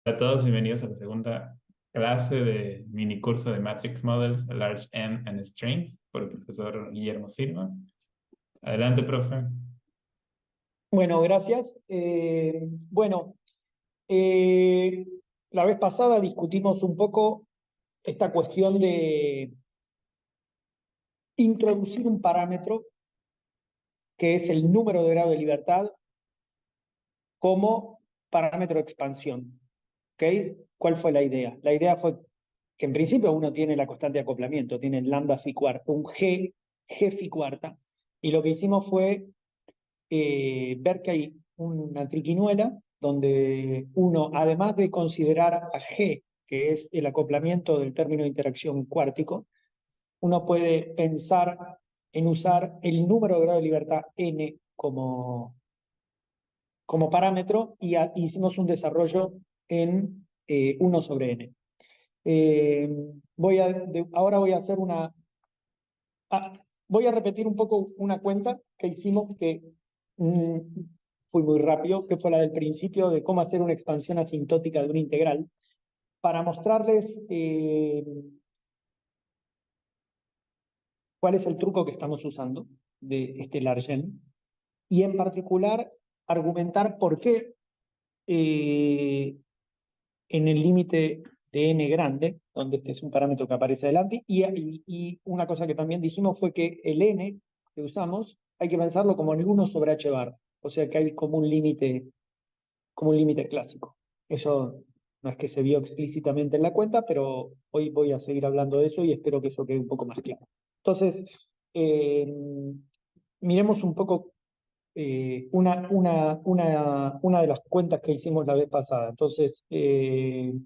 Hola a todos, bienvenidos a la segunda clase de mini curso de Matrix Models, Large N and Strings, por el profesor Guillermo Silva. Adelante, profe. Bueno, gracias. Eh, la vez pasada discutimos un poco esta cuestión de introducir un parámetro que es el número de grado de libertad como parámetro de expansión. ¿Ok? ¿Cuál fue la idea? La idea fue que en principio uno tiene la constante de acoplamiento, tiene el lambda phi cuarta, un G phi cuarta, y lo que hicimos fue ver que hay una triquiñuela donde uno, además de considerar a G, que es el acoplamiento del término de interacción cuártico, uno puede pensar en usar el número de grado de libertad n como parámetro y hicimos un desarrollo en 1 sobre n. Eh, ahora voy a hacer voy a repetir un poco una cuenta que hicimos que mm, fui muy rápido, que fue la del principio de cómo hacer una expansión asintótica de una integral, para mostrarles cuál es el truco que estamos usando de este Largen y en particular argumentar por qué eh, en el límite de n grande, donde este es un parámetro que aparece adelante, y una cosa que también dijimos fue que el n que usamos hay que pensarlo como el 1 sobre h bar, o sea que hay como un límite clásico. Eso no es que se vio explícitamente en la cuenta, pero hoy voy a seguir hablando de eso y espero que eso quede un poco más claro. Entonces, eh, miremos un poco una de las cuentas que hicimos la vez pasada. Entonces,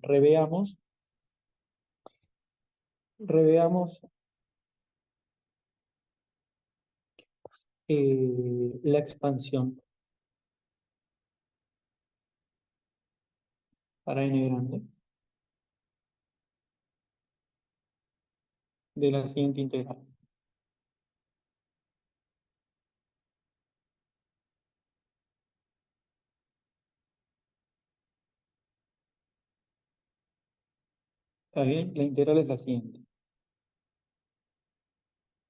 reveamos la expansión para n grande de la siguiente integral. ¿Está bien? La integral es la siguiente.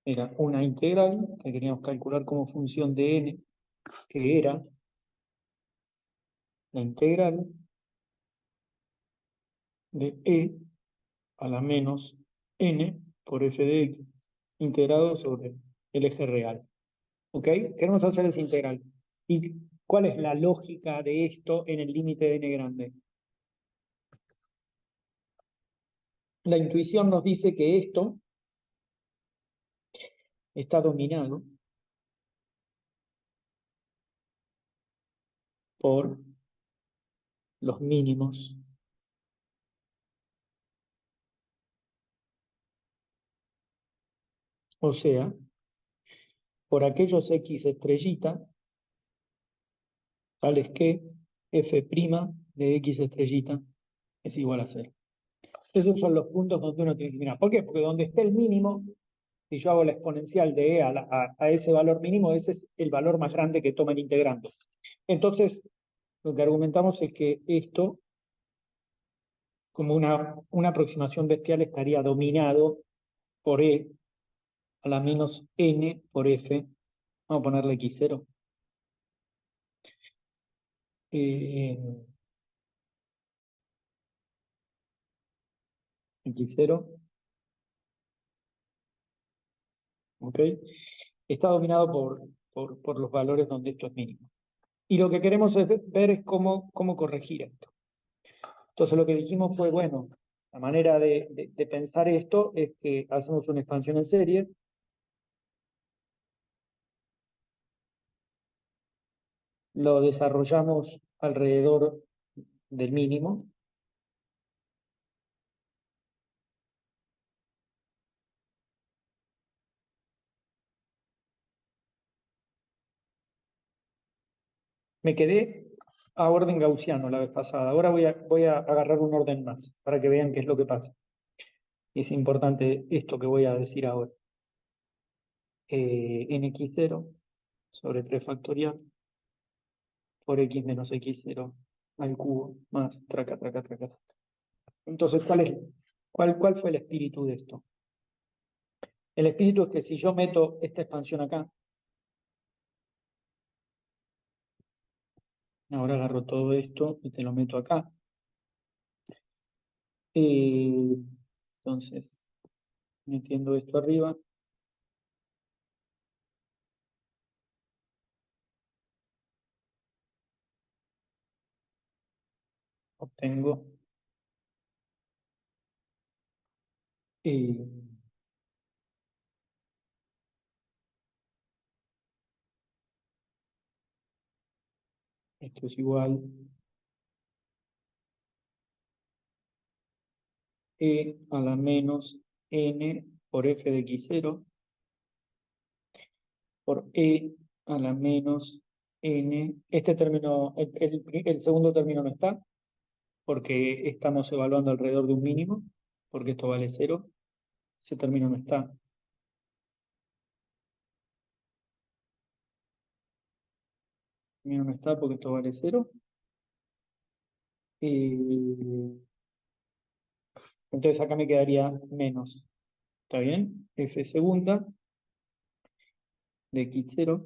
Era una integral que queríamos calcular como función de n, que era la integral de e a la menos n por f de x integrado sobre el eje real. ¿Ok? Queremos hacer esa integral. ¿Y cuál es la lógica de esto en el límite de n grande? La intuición nos dice que esto está dominado por los mínimos, o sea, por aquellos x estrellita, tales que f' de x estrellita es igual a 0. Esos son los puntos donde uno tiene que mirar. ¿Por qué? Porque donde esté el mínimo, si yo hago la exponencial de e a ese valor mínimo, ese es el valor más grande que toma el integrando. Entonces, lo que argumentamos es que esto, como una aproximación bestial, estaría dominado por e a la menos n por f. Vamos a ponerle x0. Eh, x0, ¿ok? Está dominado por los valores donde esto es mínimo. Y lo que queremos ver es cómo corregir esto. Entonces lo que dijimos fue, bueno, la manera de pensar esto es que hacemos una expansión en serie, lo desarrollamos alrededor del mínimo, me quedé a orden gaussiano la vez pasada, ahora voy a agarrar un orden más para que vean qué es lo que pasa. Es importante esto que voy a decir ahora. nx0 sobre 3 factorial por x menos x0 al cubo más traca, traca, traca, traca. Entonces, ¿cuál fue el espíritu de esto? El espíritu es que si yo meto esta expansión acá, ahora agarro todo esto y te lo meto acá. Entonces, metiendo esto arriba, obtengo eh, esto es igual a la menos n por f de x0 por a la menos n. Este término, el segundo término no está, porque estamos evaluando alrededor de un mínimo, porque esto vale 0. Ese término no está. El término no está porque esto vale 0. Entonces acá me quedaría menos. ¿Está bien? F segunda de x0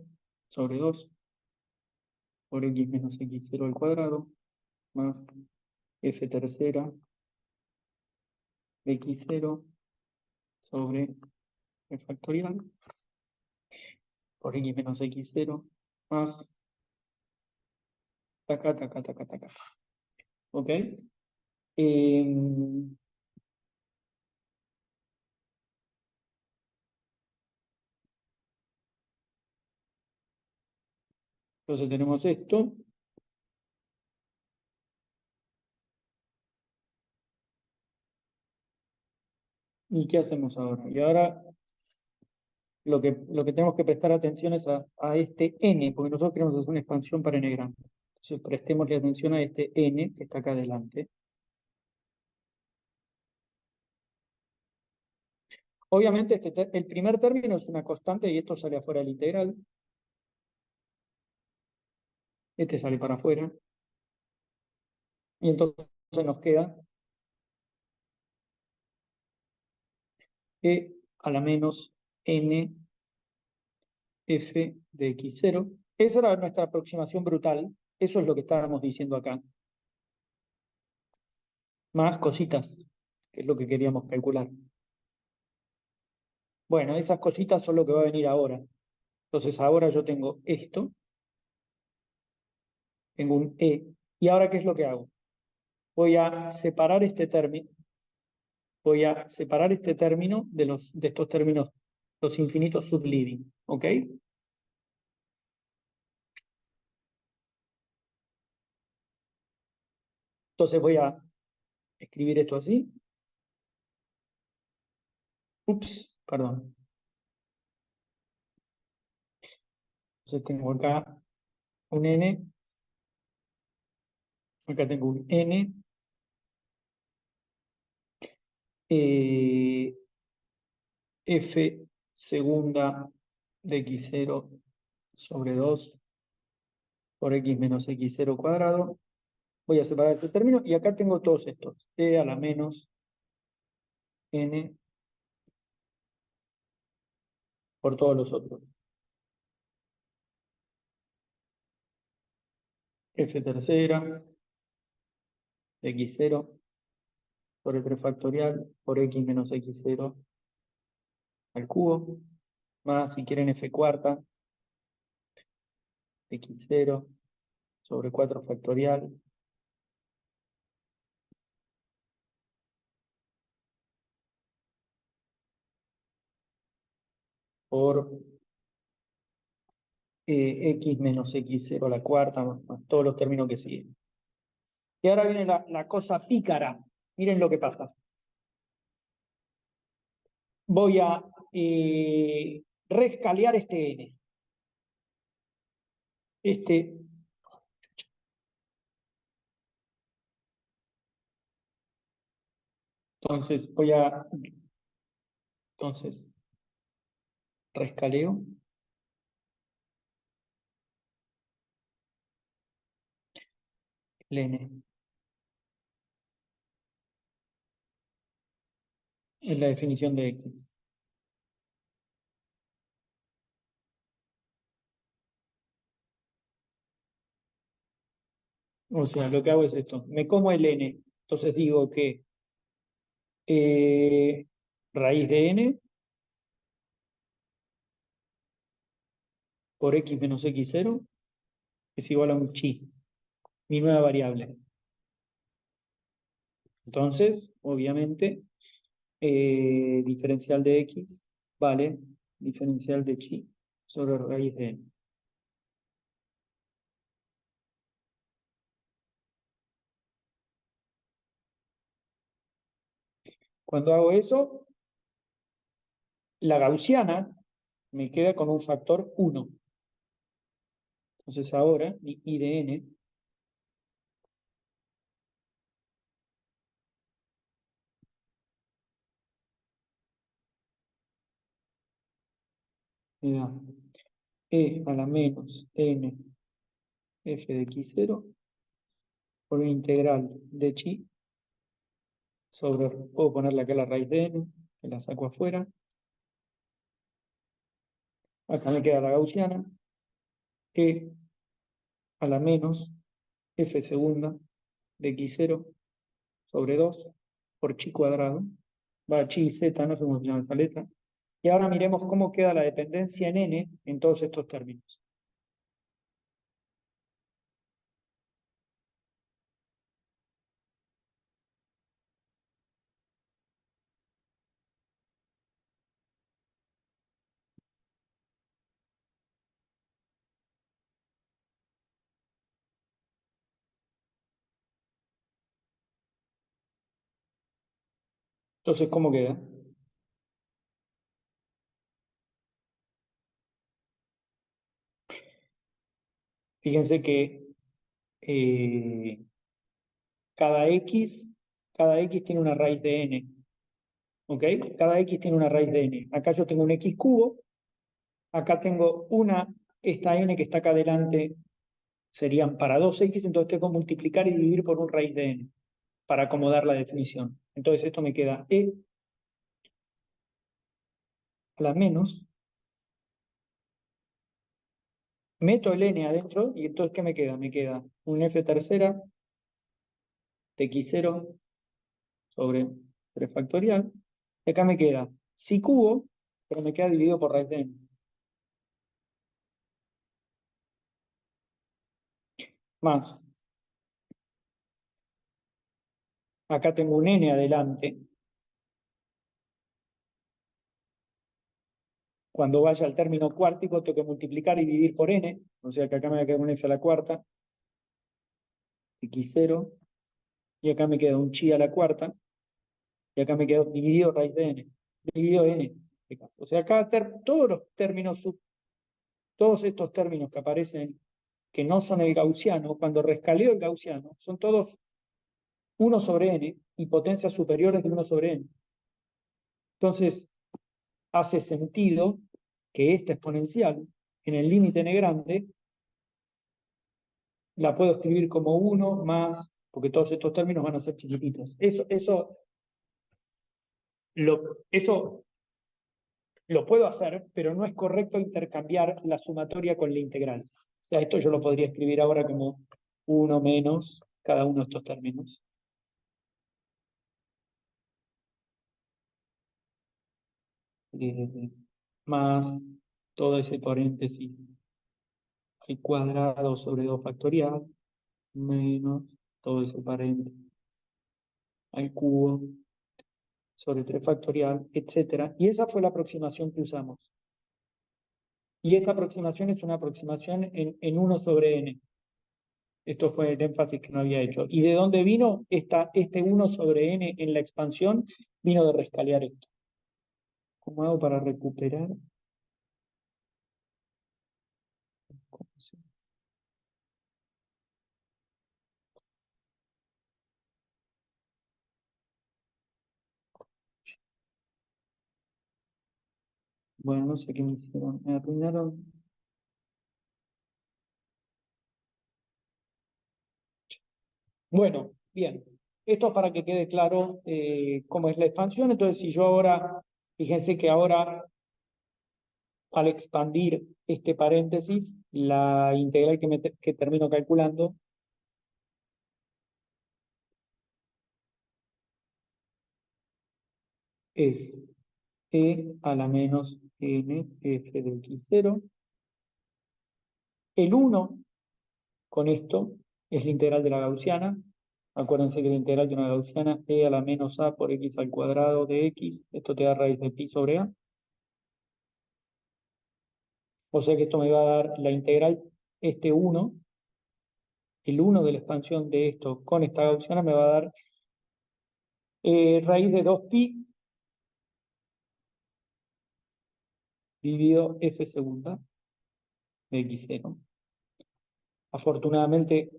sobre 2 por x menos x0 al cuadrado más f tercera de x0 sobre f factorial por x menos x0 más taca, taca, taca, taca. ¿Ok? Em, entonces tenemos esto. ¿Y qué hacemos ahora? Y ahora lo que tenemos que prestar atención es a este n, porque nosotros queremos hacer una expansión para n grande. Entonces prestémosle atención a este n que está acá adelante. Obviamente el primer término es una constante y esto sale afuera del integral. Este sale para afuera. Y entonces nos queda e a la menos n f de x0. Esa era nuestra aproximación brutal. Eso es lo que estábamos diciendo acá. Más cositas, que es lo que queríamos calcular. Bueno, esas cositas son lo que va a venir ahora. Entonces ahora yo tengo esto, tengo un e. ¿Y ahora qué es lo que hago? Voy a separar este término, de estos términos, los infinitos subleading. ¿Ok? Entonces voy a escribir esto así. Ups, perdón. Entonces tengo acá un n, acá tengo un n, eh, f segunda de x0 sobre 2 por x menos x0 cuadrado. Voy a separar este término y acá tengo todos estos. E a la menos n por todos los otros. F tercera de x0 por el 3 factorial por x menos x0 al cubo, más si quieren f cuarta de x0 sobre 4 factorial por x menos x0 a la cuarta, más todos los términos que siguen. Y ahora viene la cosa pícara. Miren lo que pasa. Voy a rescalear este n. Este, entonces rescaleo. el n. Es la definición de x. O sea, lo que hago es esto. Me como el n. Entonces digo que eh, raíz de n por x menos x0 es igual a un chi, mi nueva variable. Entonces, obviamente, diferencial de x vale diferencial de chi sobre raíz de n. Cuando hago eso, la gaussiana me queda con un factor 1. Entonces ahora mi I de n me da e a la menos n f de x0 por una integral de chi sobre, puedo ponerle acá la raíz de n, que la saco afuera. Acá me queda la gaussiana, e a la menos f segunda de x0 sobre 2 por chi cuadrado. Va chi y z, no sé cómo se llama esa letra. Y ahora miremos cómo queda la dependencia en n en todos estos términos. Entonces, ¿cómo queda? Fíjense que eh, cada x, cada x tiene una raíz de n. ¿Ok? Cada x tiene una raíz de n. Acá yo tengo un x cubo, acá tengo esta n que está acá adelante serían para 2x, entonces tengo que multiplicar y dividir por un raíz de n para acomodar la definición. Entonces esto me queda e a la menos, meto el n adentro y entonces ¿qué me queda? Me queda un f tercera de x0 sobre 3 factorial. Y acá me queda si cubo, pero me queda dividido por raíz de n. Más, acá tengo un n adelante. Cuando vaya al término cuártico, tengo que multiplicar y dividir por n. O sea que acá me va a quedar un f a la cuarta, x0, y acá me queda un chi a la cuarta, y acá me queda dividido raíz de n, dividido n, en este caso. O sea, acá todos los términos, todos estos términos que aparecen, que no son el gaussiano, cuando rescaleo el gaussiano, son todos 1 sobre n y potencias superiores de 1 sobre n. Entonces, hace sentido que esta exponencial, en el límite n grande, la puedo escribir como 1 más, porque todos estos términos van a ser chiquititos. Eso lo puedo hacer, pero no es correcto intercambiar la sumatoria con la integral. O sea, esto yo lo podría escribir ahora como 1 menos cada uno de estos términos. Más todo ese paréntesis al cuadrado sobre 2 factorial, menos todo ese paréntesis al cubo sobre 3 factorial, etcétera. Y esa fue la aproximación que usamos. Y esta aproximación es una aproximación en 1 sobre n. Esto fue el énfasis que no había hecho. ¿Y de dónde vino este 1 sobre n en la expansión? Vino de rescalear esto. ¿Cómo hago para recuperar? ¿Cómo se- Bueno, no sé qué me hicieron. Me arruinaron. Bueno, bien. Esto es para que quede claro cómo es la expansión. Entonces, si yo ahora, fíjense que ahora al expandir este paréntesis, la integral que termino calculando es e a la menos n f de x0. El 1 con esto es la integral de la gaussiana. Acuérdense que la integral de una gaussiana e a la menos a por x al cuadrado de x, esto te da raíz de pi sobre a. O sea que esto me va a dar la integral, este 1, el 1 de la expansión de esto con esta gaussiana me va a dar raíz de 2pi dividido f segunda de x0. Afortunadamente,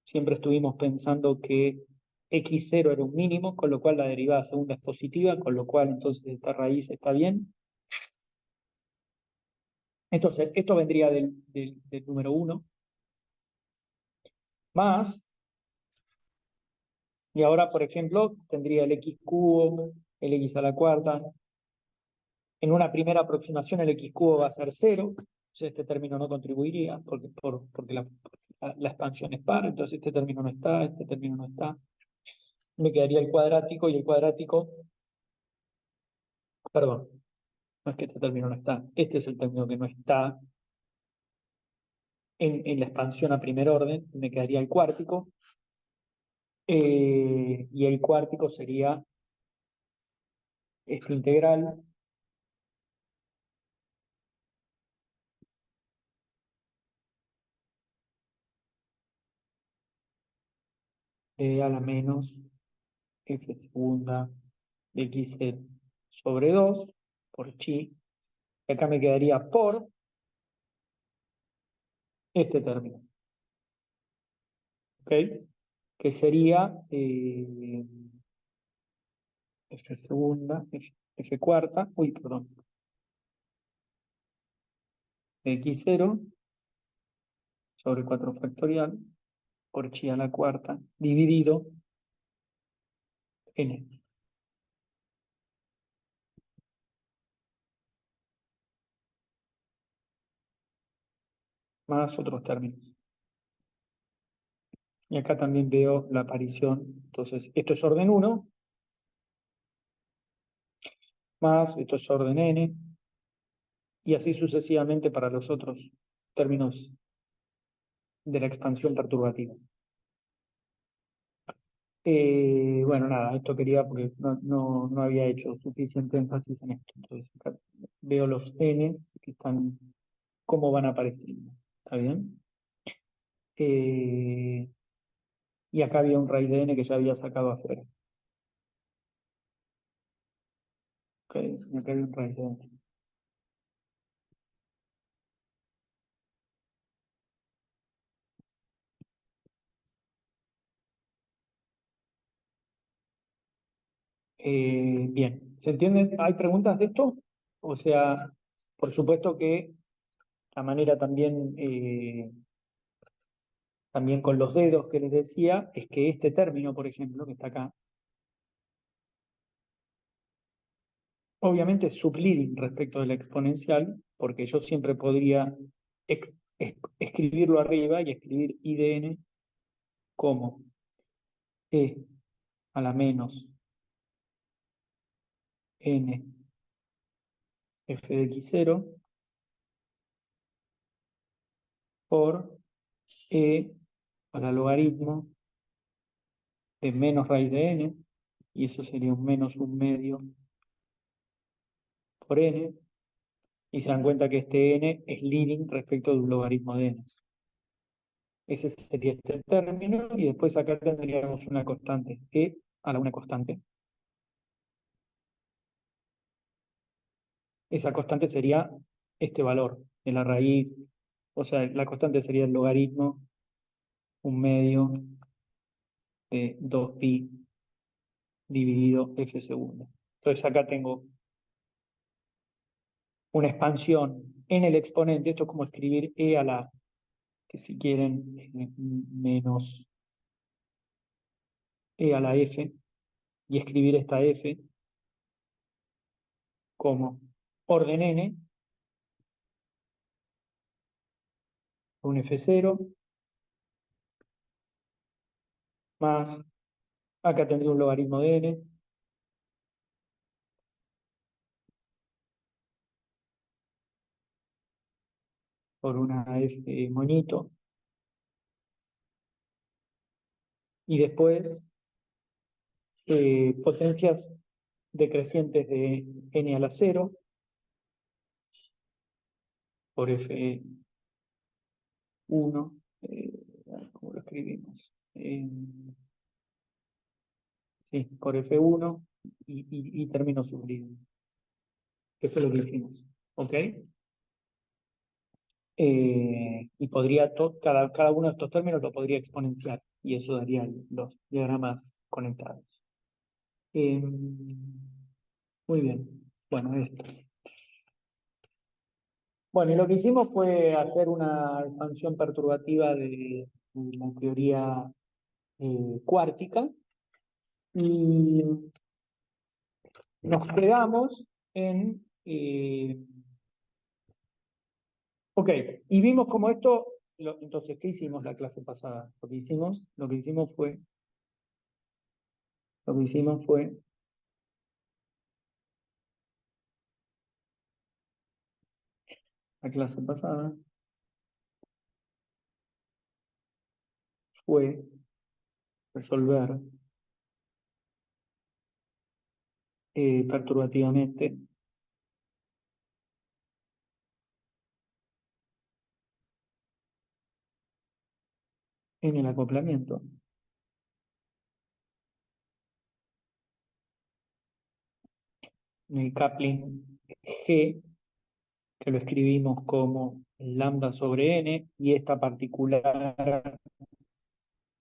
siempre estuvimos pensando que x0 era un mínimo, con lo cual la derivada segunda es positiva, con lo cual entonces esta raíz está bien. Entonces, esto vendría del número 1, más, y ahora, por ejemplo, tendría el x cubo, el x a la cuarta. En una primera aproximación el x cubo va a ser 0, entonces este término no contribuiría porque la expansión es par, entonces este término no está, este término no está. Me quedaría el cuadrático y el cuadrático, perdón, no es que este término no está, este es el término que no está en la expansión a primer orden, me quedaría el cuártico, y el cuártico sería esta integral a la menos f segunda de x sobre 2 por chi, y acá me quedaría por este término, ¿ok? Que sería f segunda, f cuarta, uy, perdón, de x0 sobre 4 factorial por chi a la cuarta dividido n, más otros términos. Y acá también veo la aparición, entonces esto es orden 1, más esto es orden n, y así sucesivamente para los otros términos de la expansión perturbativa. Bueno, nada, esto quería porque no había hecho suficiente énfasis en esto. Entonces, acá veo los n's que están, cómo van apareciendo. ¿Está bien? Y acá había un raíz de n que ya había sacado afuera. ¿Ok? Y acá había un raíz de n. Bien, ¿se entienden? ¿Hay preguntas de esto? O sea, por supuesto que la manera también, también con los dedos que les decía, es que este término, por ejemplo, que está acá, obviamente es subleading respecto de la exponencial, porque yo siempre podría escribirlo arriba y escribir I de n como e a la menos n f de x0 por e a la logaritmo de menos raíz de n, y eso sería un menos un medio por n, y se dan cuenta que este n es leading respecto de un logaritmo de n. Ese sería este término, y después acá tendríamos una constante, e a la una constante. Esa constante sería este valor de la raíz, o sea, la constante sería el logaritmo, un medio de 2pi dividido f segundo. Entonces acá tengo una expansión en el exponente, esto es como escribir e a la, que si quieren, menos e a la f y escribir esta f como orden n, un f0, más, acá tendría un logaritmo de n, por una f moñito, y después potencias decrecientes de n a la 0 por f1, ¿cómo lo escribimos? Sí, por f1 y término sublime, que fue lo que hicimos, ¿ok? Y podría, cada uno de estos términos lo podría exponenciar, y eso daría los diagramas conectados. Muy bien, bueno, esto. Bueno, y lo que hicimos fue hacer una expansión perturbativa de la teoría cuártica y nos quedamos en... ok, y vimos como esto... entonces, ¿qué hicimos la clase pasada? Lo que hicimos fue la clase pasada fue resolver perturbativamente en el acoplamiento en el coupling G, que lo escribimos como lambda sobre n, y esta particular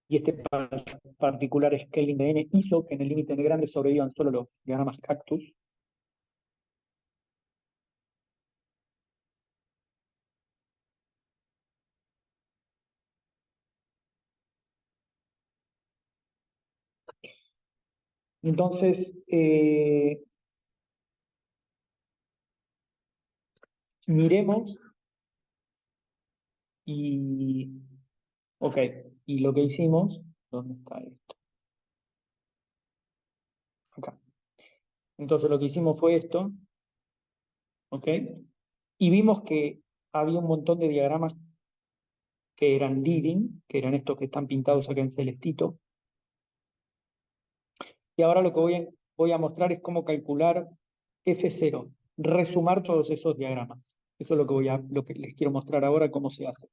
y este particular scaling de n hizo que en el límite n grande sobrevivan solo los diagramas cactus. Entonces, miremos y, ok, y lo que hicimos, ¿dónde está esto? Acá. Entonces lo que hicimos fue esto, ok, y vimos que había un montón de diagramas que eran leading, que eran estos que están pintados acá en celestito, y ahora lo que voy a mostrar es cómo calcular F0, resumar todos esos diagramas. Eso es lo que les quiero mostrar ahora, cómo se hace.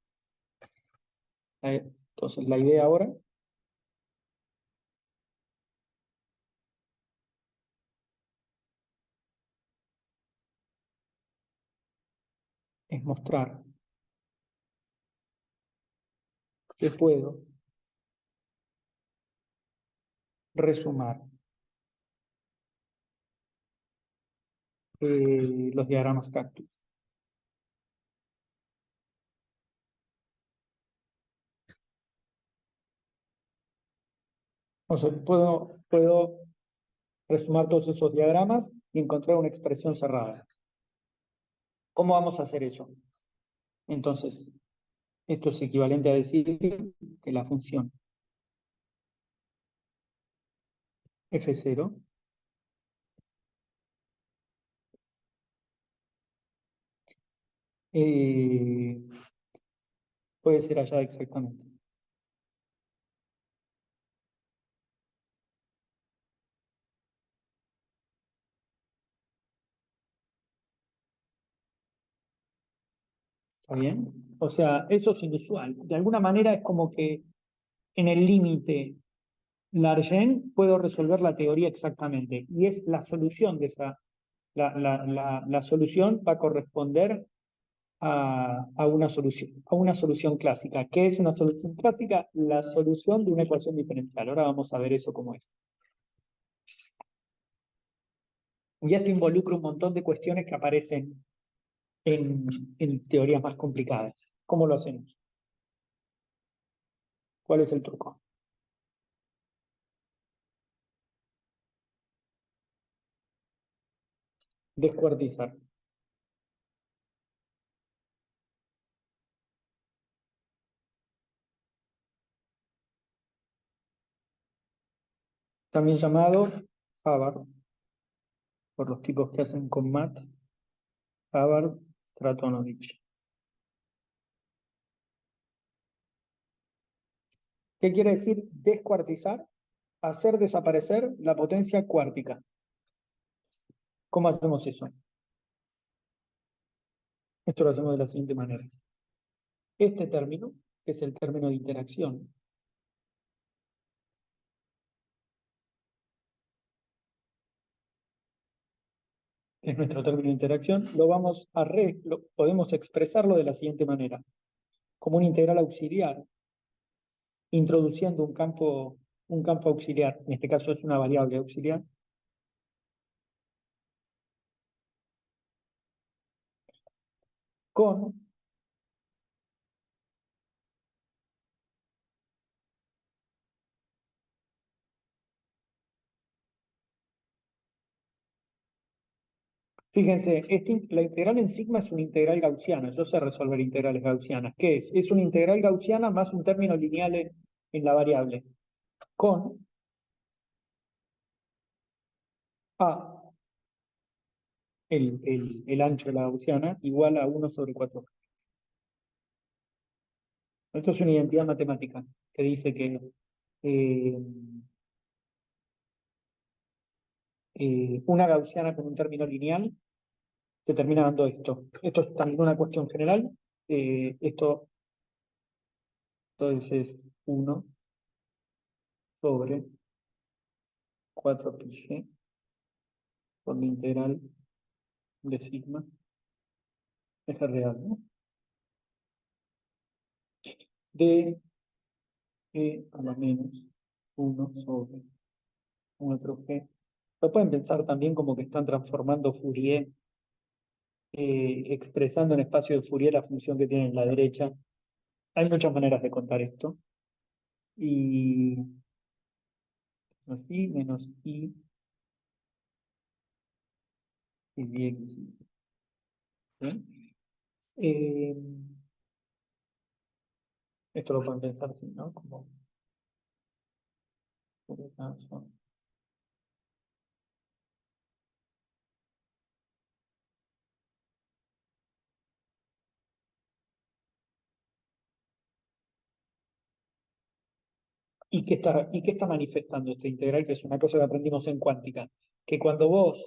Entonces, la idea ahora es mostrar que puedo resumar los diagramas cactus. O sea, puedo resumar todos esos diagramas y encontrar una expresión cerrada. ¿Cómo vamos a hacer eso? Entonces, esto es equivalente a decir que la función f0 eh, puede ser hallada exactamente. ¿Está bien? O sea, eso es inusual. De alguna manera es como que en el límite Largen puedo resolver la teoría exactamente. Y es la solución de esa, la solución va a corresponder a una solución clásica. ¿Qué es una solución clásica? La solución de una ecuación diferencial. Ahora vamos a ver eso cómo es. Y esto involucra un montón de cuestiones que aparecen en teorías más complicadas. ¿Cómo lo hacemos? ¿Cuál es el truco? descuartizar. También llamado Hubbard, por los tipos que hacen con Matt, Hubbard-Stratonovich. ¿Qué quiere decir descuartizar? Hacer desaparecer la potencia cuántica. ¿Cómo hacemos eso? Esto lo hacemos de la siguiente manera. Este término, que es el término de interacción, es nuestro término de interacción, podemos expresarlo de la siguiente manera, como una integral auxiliar, introduciendo un campo auxiliar, en este caso es una variable auxiliar, con fíjense, la integral en sigma es una integral gaussiana. Yo sé resolver integrales gaussianas. ¿Qué es? Es una integral gaussiana más un término lineal en la variable. Con A, el ancho de la gaussiana, igual a 1 sobre 4. Esto es una identidad matemática que dice que eh, una gaussiana con un término lineal te termina dando esto. Esto es también una cuestión general. Esto entonces es 1 sobre 4πg por la integral de sigma. Es real, ¿no? De a la menos 1 sobre 4g. Lo pueden pensar también como que están transformando Fourier, expresando en espacio de Fourier la función que tiene en la derecha. Hay muchas maneras de contar esto. Y así, menos i y x. ¿Sí? Eh, Esto lo pueden pensar así, ¿no? Como Fourier transform. ¿Y qué está manifestando esta integral? Que es una cosa que aprendimos en cuántica. Que cuando vos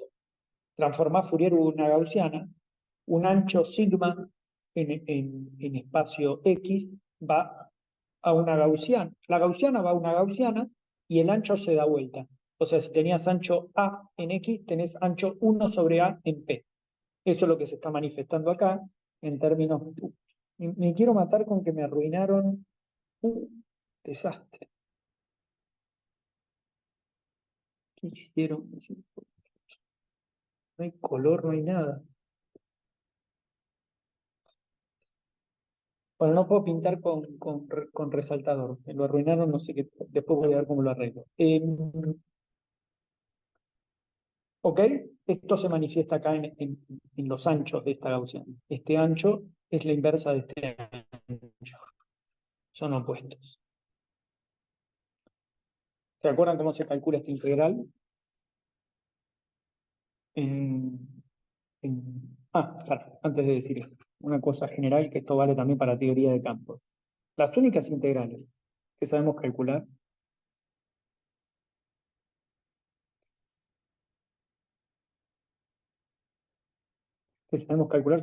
transformás Fourier en una gaussiana, un ancho sigma en espacio X va a una gaussiana. La gaussiana va a una gaussiana y el ancho se da vuelta. O sea, si tenías ancho A en X, tenés ancho 1 sobre A en P. Eso es lo que se está manifestando acá en términos... Me quiero matar con que me arruinaron un desastre. ¿Qué hicieron? No hay color, no hay nada. Bueno, no puedo pintar con resaltador. Me lo arruinaron, no sé qué. Después voy a ver cómo lo arreglo. ¿Ok? Esto se manifiesta acá en los anchos de esta gaussiana. Este ancho es la inversa de este ancho. Son opuestos. ¿Se acuerdan cómo se calcula esta integral? En, claro, antes de decir eso, una cosa general que esto vale también para teoría de campos. Las únicas integrales que sabemos calcular,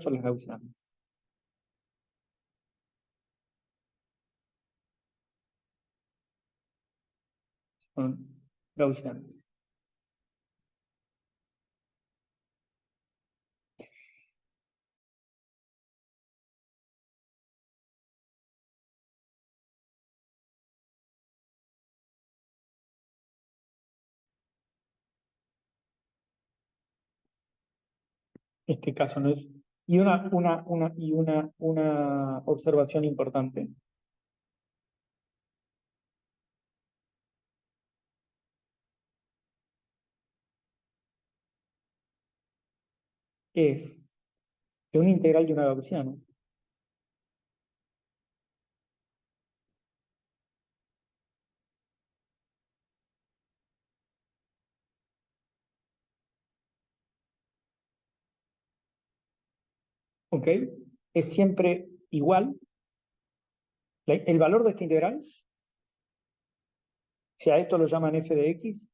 son las gaussianas. Son gaussianas. Este caso no es. Y una observación importante. es de una integral de una gaussiana. ¿Ok? Es siempre igual. El valor de esta integral, si a esto lo llaman f de x,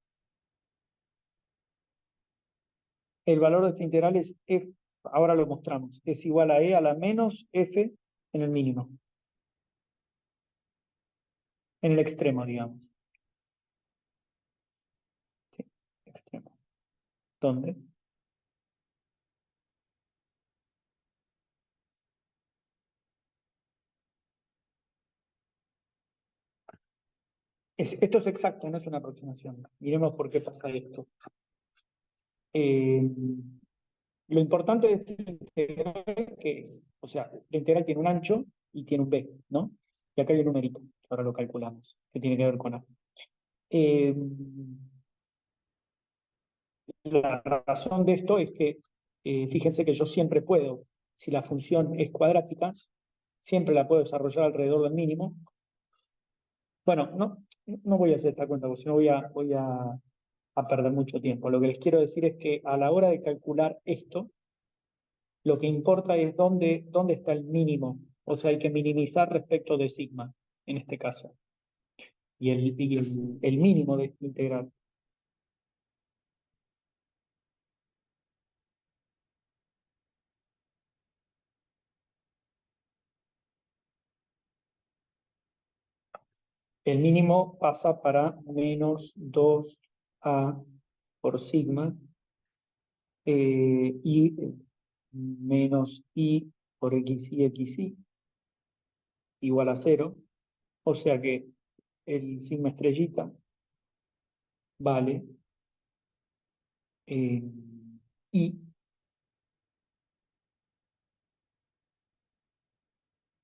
el valor de esta integral es f, ahora lo mostramos, es igual a e a la menos f en el mínimo, en el extremo, digamos. Sí, extremo. ¿Dónde? Esto es exacto, no es una aproximación. Miremos por qué pasa esto. Eh, lo importante de esta integral, ¿qué es? O sea, la integral tiene un ancho y tiene un b, ¿no? Y acá hay un numerito, ahora lo calculamos, que tiene que ver con a. Eh, la razón de esto es que, fíjense que yo siempre puedo, si la función es cuadrática, siempre la puedo desarrollar alrededor del mínimo. Bueno, no voy a hacer esta cuenta, porque si no voy a perder mucho tiempo. Lo que les quiero decir es que a la hora de calcular esto, lo que importa es dónde está el mínimo. O sea, hay que minimizar respecto de sigma, en este caso. Y el mínimo de esta integral. El mínimo pasa para menos 2a por sigma y menos i por xy igual a cero. O sea que el sigma estrellita vale i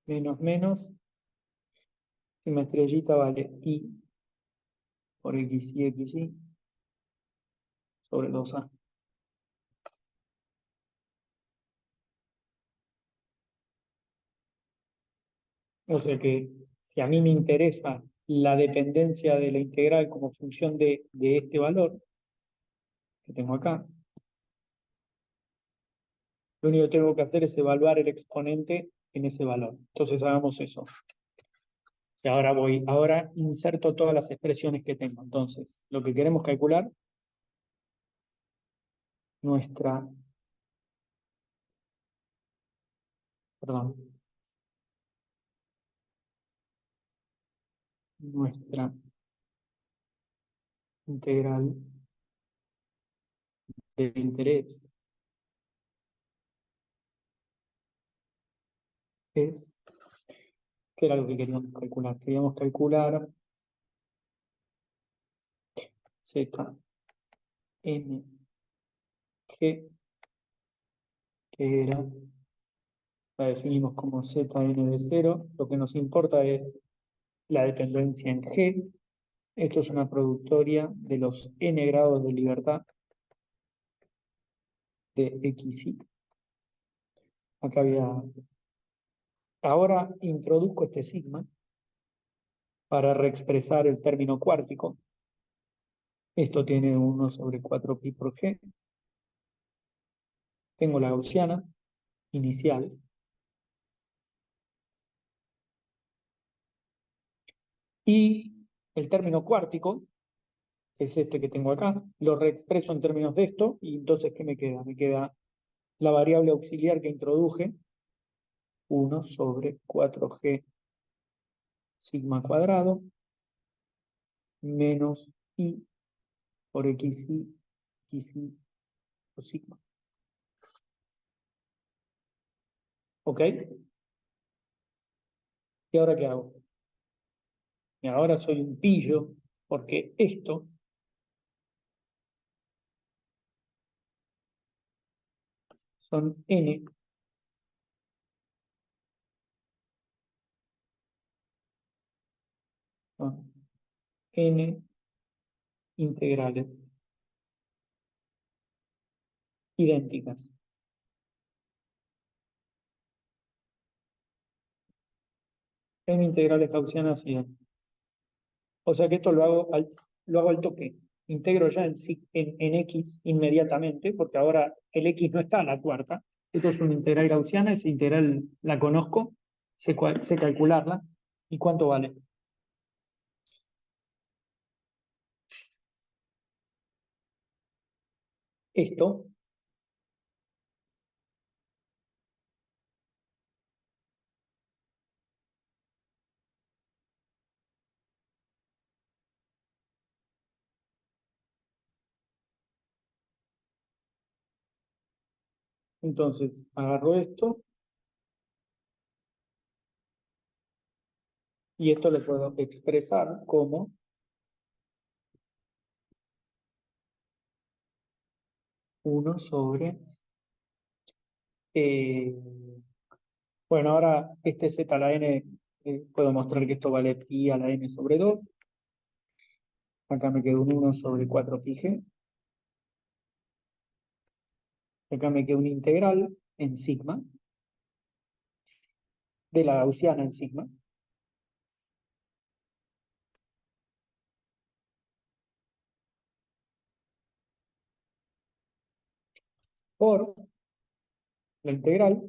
menos menos, sigma estrellita vale i por xy sobre 2a. O sea que si a mí me interesa la dependencia de la integral como función de este valor que tengo acá, lo único que tengo que hacer es evaluar el exponente en ese valor. Entonces hagamos eso. Y ahora inserto todas las expresiones que tengo. Entonces, lo que queremos calcular, nuestra, perdón, nuestra integral de interés es, ¿qué era lo que queríamos calcular? Queríamos calcular z n g, que era, la definimos como zn de 0. Lo que nos importa es la dependencia en g. Esto es una productoria de los n grados de libertad de xy. Acá había. Ahora introduzco este sigma para reexpresar el término cuártico. Esto tiene 1 sobre 4pi por g. Tengo la gaussiana inicial. Y el término cuártico, que es este que tengo acá, lo reexpreso en términos de esto. Y entonces, ¿qué me queda? Me queda la variable auxiliar que introduje, 1 sobre 4g sigma cuadrado, menos i por xy o sigma. ¿Ok? ¿Y ahora qué hago? Y ahora soy un pillo, porque esto son son n integrales idénticas. n integrales gaussianas y n. O sea que esto lo hago al toque. Integro ya en X inmediatamente, porque ahora el X no está en la cuarta. Esto es una integral gaussiana, esa integral la conozco, sé calcularla. ¿Y cuánto vale? Esto, entonces agarro esto y esto lo puedo expresar como 1 sobre... eh, bueno, ahora este z a la n, puedo mostrar que esto vale pi a la n sobre 2. Acá me queda un 1 sobre 4 pi g. Acá me queda una integral en sigma, de la gaussiana en sigma, por la integral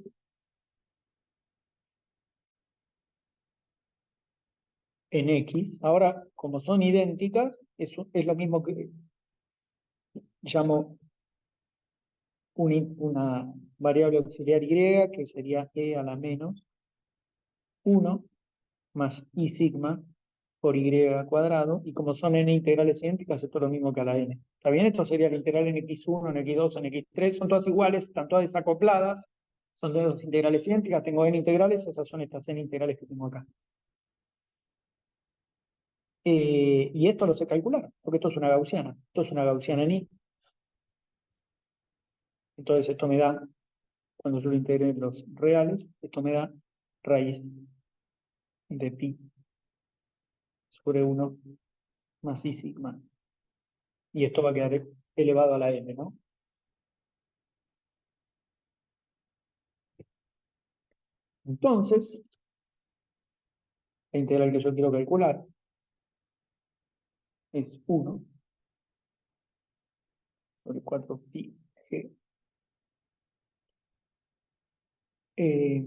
en x. Ahora, como son idénticas, es lo mismo que llamo una variable auxiliar y, que sería e a la menos 1 más i sigma por y cuadrado, y como son n integrales idénticas, esto es lo mismo que a la n. ¿Está bien? Esto sería la integral en x1, en x2, en x3, son todas iguales, están todas desacopladas, son todas integrales idénticas, tengo n integrales, esas son estas n integrales que tengo acá. Y esto lo sé calcular, porque esto es una gaussiana, esto es una gaussiana en i, entonces esto me da, cuando yo lo integre en los reales, esto me da raíz de pi sobre 1 más i sigma. Y esto va a quedar elevado a la n, ¿no? Entonces, la integral que yo quiero calcular es 1 sobre 4 pi g. Eh,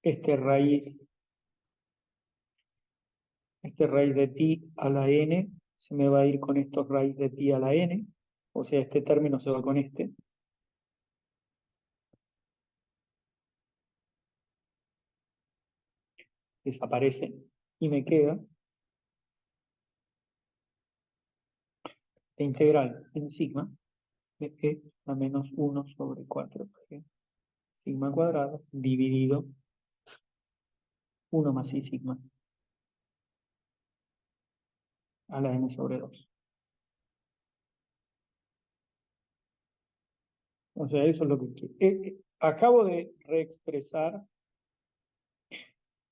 este raíz, este raíz de pi a la n se me va a ir con estos raíz de pi a la n, o sea, este término se va con este, desaparece y me queda la integral en sigma de e a menos 1 sobre 4 g sigma cuadrado dividido 1 más i sigma a la n sobre 2. O sea, eso es lo que quiero. Acabo de reexpresar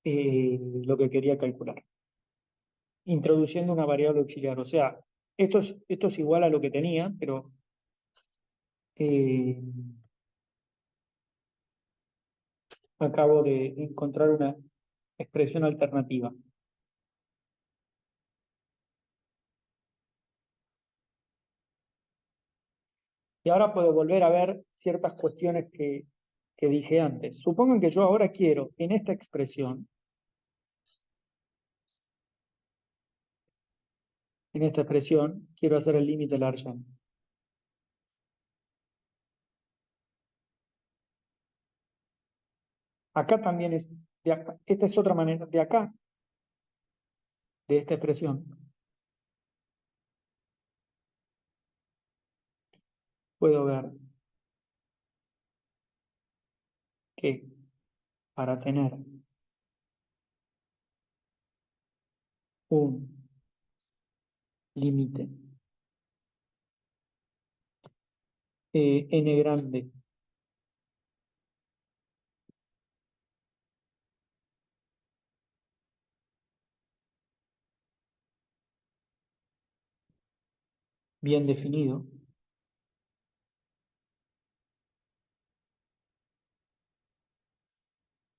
lo que quería calcular, introduciendo una variable auxiliar. O sea, esto es igual a lo que tenía, pero eh, acabo de encontrar una expresión alternativa. Y ahora puedo volver a ver ciertas cuestiones que dije antes. Supongan que yo ahora quiero, en esta expresión, quiero hacer el límite Larsen. Acá también es, de acá. Esta es otra manera, de acá, de esta expresión, puedo ver que para tener un límite n grande bien definido,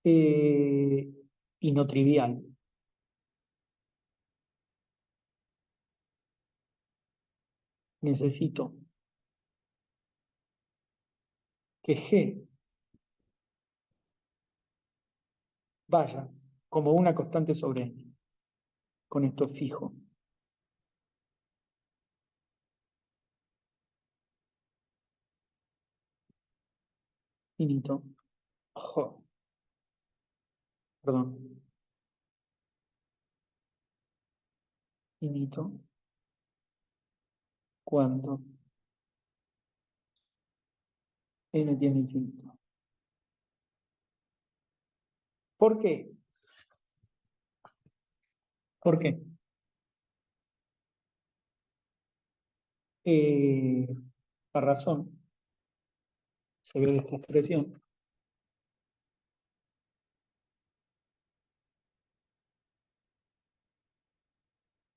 eh, y no trivial. Necesito que G vaya como una constante sobre N. Con esto fijo. Finito. Jo, perdón. Finito. Cuando N tiene infinito. ¿Por qué? ¿Por qué? Eh, la razón se ve de esta expresión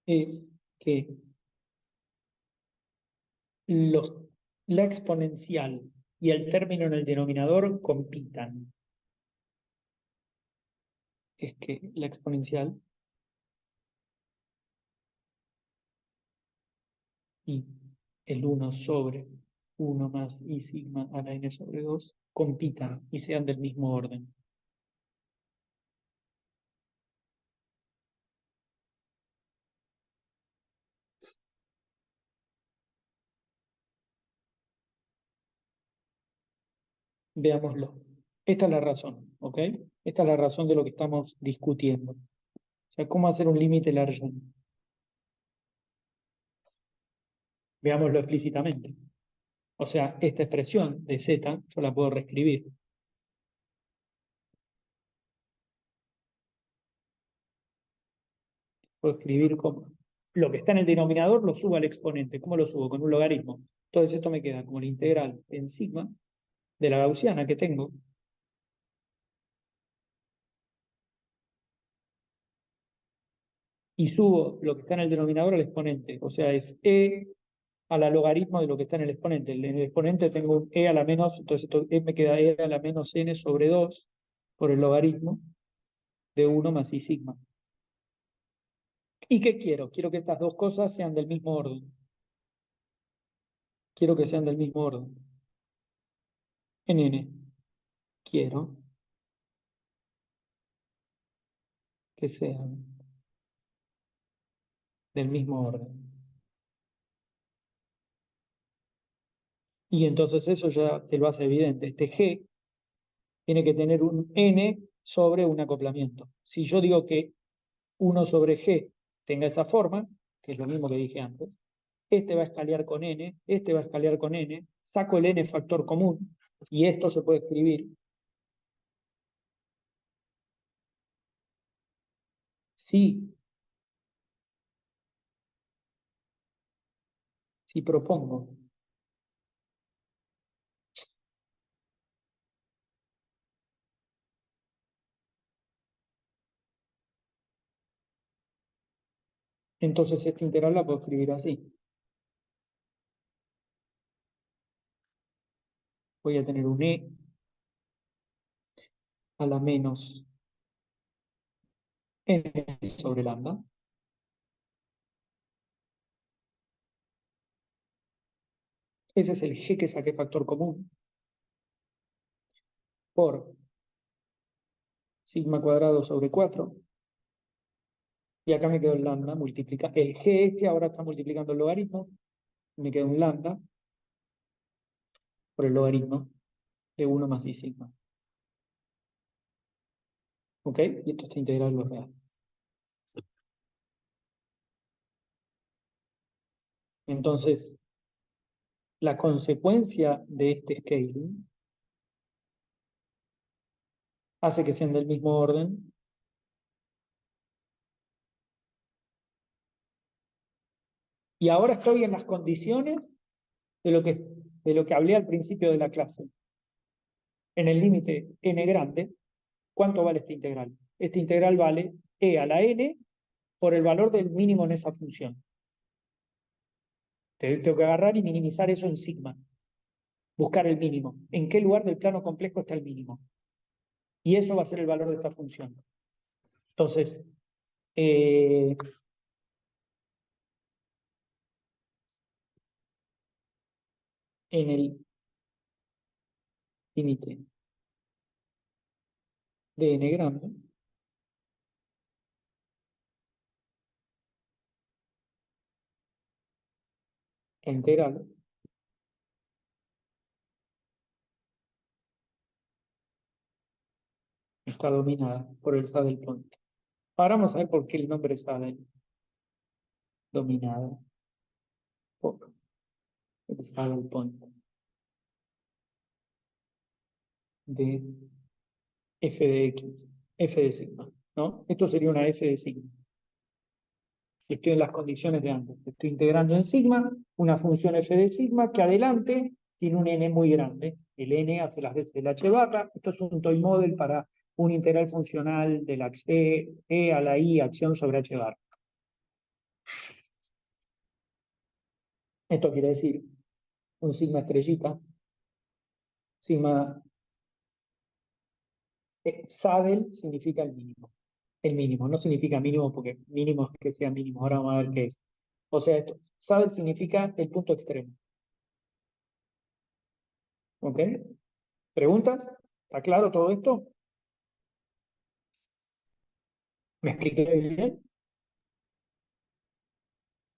es que los, la exponencial y el término en el denominador compitan. Es que la exponencial y el 1 sobre 1 más i sigma a la n sobre 2 compitan y sean del mismo orden. Veámoslo. Esta es la razón, ¿ok? Esta es la razón de lo que estamos discutiendo. O sea, ¿cómo hacer un límite Largen? Veámoslo explícitamente. O sea, esta expresión de z yo la puedo reescribir. Puedo escribir como lo que está en el denominador lo subo al exponente. ¿Cómo lo subo? Con un logaritmo. Entonces esto me queda como la integral en sigma de la gaussiana que tengo. Y subo lo que está en el denominador al exponente. O sea, es e a la logaritmo de lo que está en el exponente. En el exponente tengo un e a la menos, entonces esto, me queda e a la menos n sobre 2 por el logaritmo de 1 más i sigma. ¿Y qué quiero? Quiero que estas dos cosas sean del mismo orden. Quiero que sean del mismo orden. En n. Quiero que sean del mismo orden. Y entonces eso ya te lo hace evidente. Este G tiene que tener un n sobre un acoplamiento. Si yo digo que 1 sobre G tenga esa forma, que es lo mismo que dije antes, este va a escalear con n, este va a escalear con n, saco el n factor común y esto se puede escribir si propongo entonces esta integral la puedo escribir así. Voy a tener un e a la menos n sobre lambda. Ese es el g que saqué factor común por sigma cuadrado sobre 4. Y acá me quedó el lambda, multiplica. El g este ahora está multiplicando el logaritmo. Me queda un lambda por el logaritmo de 1 más i sigma. ¿Ok? Y esto está integrado en lo real. Entonces, la consecuencia de este scaling hace que sean del mismo orden. Y ahora estoy en las condiciones de lo que hablé al principio de la clase. En el límite n grande, ¿cuánto vale esta integral? Esta integral vale e a la n por el valor del mínimo en esa función. Tengo que agarrar y minimizar eso en sigma. Buscar el mínimo. ¿En qué lugar del plano complejo está el mínimo? Y eso va a ser el valor de esta función. Entonces, en el límite de n grande, la integral está dominada por el saddle point. Ahora vamos a ver por qué el nombre saddle. Dominada por el saddle point de f de x, f de sigma, ¿no? Esto sería una f de sigma. Estoy en las condiciones de antes. Estoy integrando en sigma una función f de sigma que adelante tiene un n muy grande. El n hace las veces del h barra. Esto es un toy model para un integral funcional de la e a la i acción sobre h barra. Esto quiere decir un sigma estrellita, sigma saddle significa el mínimo. El mínimo, no significa mínimo porque mínimo es que sea mínimo. Ahora vamos a ver qué es. O sea, esto, saddle significa el punto extremo. ¿Ok? ¿Preguntas? ¿Está claro todo esto? ¿Me expliqué bien?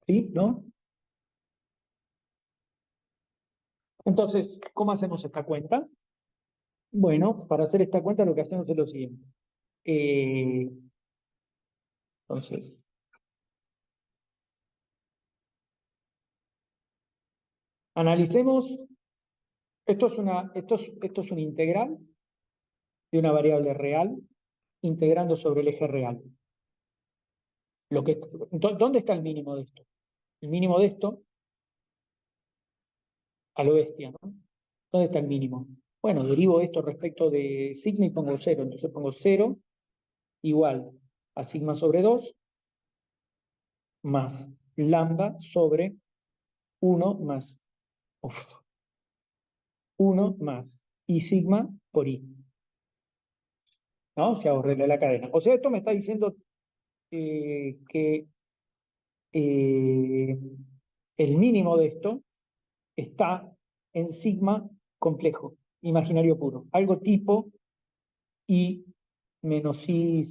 ¿Sí? ¿No? Entonces, ¿cómo hacemos esta cuenta? Bueno, para hacer esta cuenta lo que hacemos es lo siguiente. Eh, entonces, analicemos, esto es una integral de una variable real integrando sobre el eje real. ¿Dónde está el mínimo de esto? El mínimo de esto, a lo bestia, ¿no? ¿Dónde está el mínimo? Bueno, derivo esto respecto de sigma y pongo 0. Entonces pongo 0 igual a sigma sobre 2 más lambda sobre 1 más, uf, 1 más i sigma por i. ¿No? Se ahorrarle la cadena. O sea, esto me está diciendo que eh, el mínimo de esto está en sigma complejo, imaginario puro. Algo tipo i menos i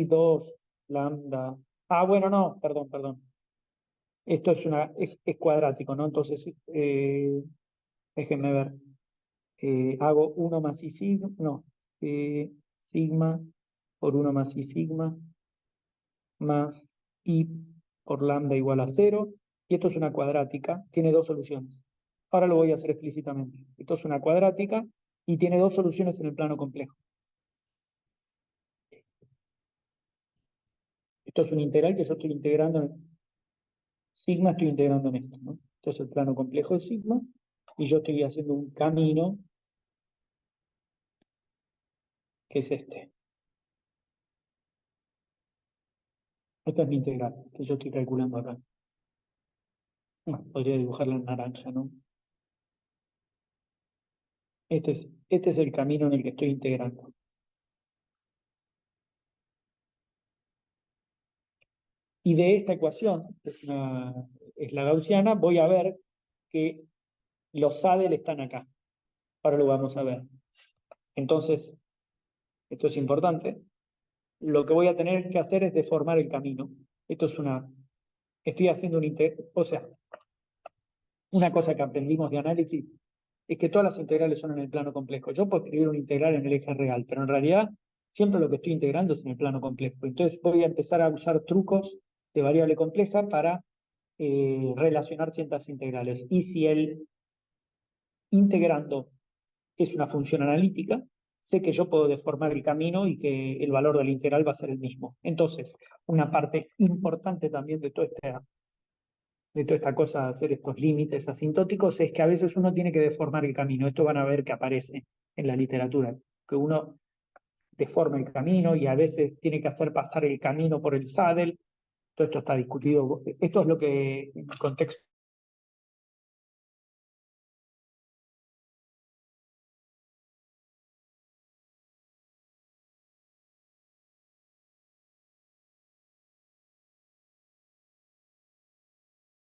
2 lambda. Ah, bueno, no, perdón. Esto es cuadrático, ¿no? Entonces, déjenme ver. Hago 1 más i sigma, no, sigma por 1 más i sigma más i por lambda igual a 0. Y esto es una cuadrática, tiene dos soluciones. Ahora lo voy a hacer explícitamente. Esto es una cuadrática y tiene dos soluciones en el plano complejo. Esto es un integral que yo estoy integrando en sigma, estoy integrando en esto, ¿no? Esto es el plano complejo de sigma y yo estoy haciendo un camino que es este. Esta es mi integral que yo estoy calculando acá. Bueno, podría dibujarla en naranja, ¿no? Este es el camino en el que estoy integrando. Y de esta ecuación, que es la gaussiana, voy a ver que los saddle están acá. Ahora lo vamos a ver. Entonces, esto es importante. Lo que voy a tener que hacer es deformar el camino. Esto es estoy haciendo un o sea, una cosa que aprendimos de análisis es que todas las integrales son en el plano complejo. Yo puedo escribir una integral en el eje real, pero en realidad siempre lo que estoy integrando es en el plano complejo. Entonces voy a empezar a usar trucos de variable compleja para relacionar ciertas integrales. Y si el integrando es una función analítica, sé que yo puedo deformar el camino y que el valor del integral va a ser el mismo. Entonces, una parte importante también de toda esta cosa de hacer estos límites asintóticos es que a veces uno tiene que deformar el camino. Esto van a ver que aparece en la literatura, que uno deforma el camino y a veces tiene que hacer pasar el camino por el saddle. Todo esto está discutido. Esto es lo que en el contexto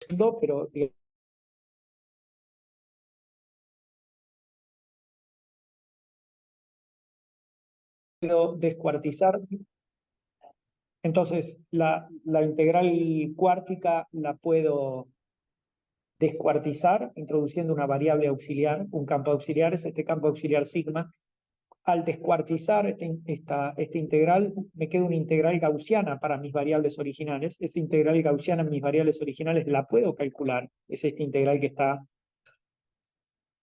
segundo, pero puedo descuartizar. Entonces, la integral cuártica la puedo descuartizar introduciendo una variable auxiliar, un campo auxiliar, es este campo auxiliar sigma. Al descuartizar esta integral, me queda una integral gaussiana para mis variables originales. Esa integral gaussiana en mis variables originales la puedo calcular. Es esta integral que está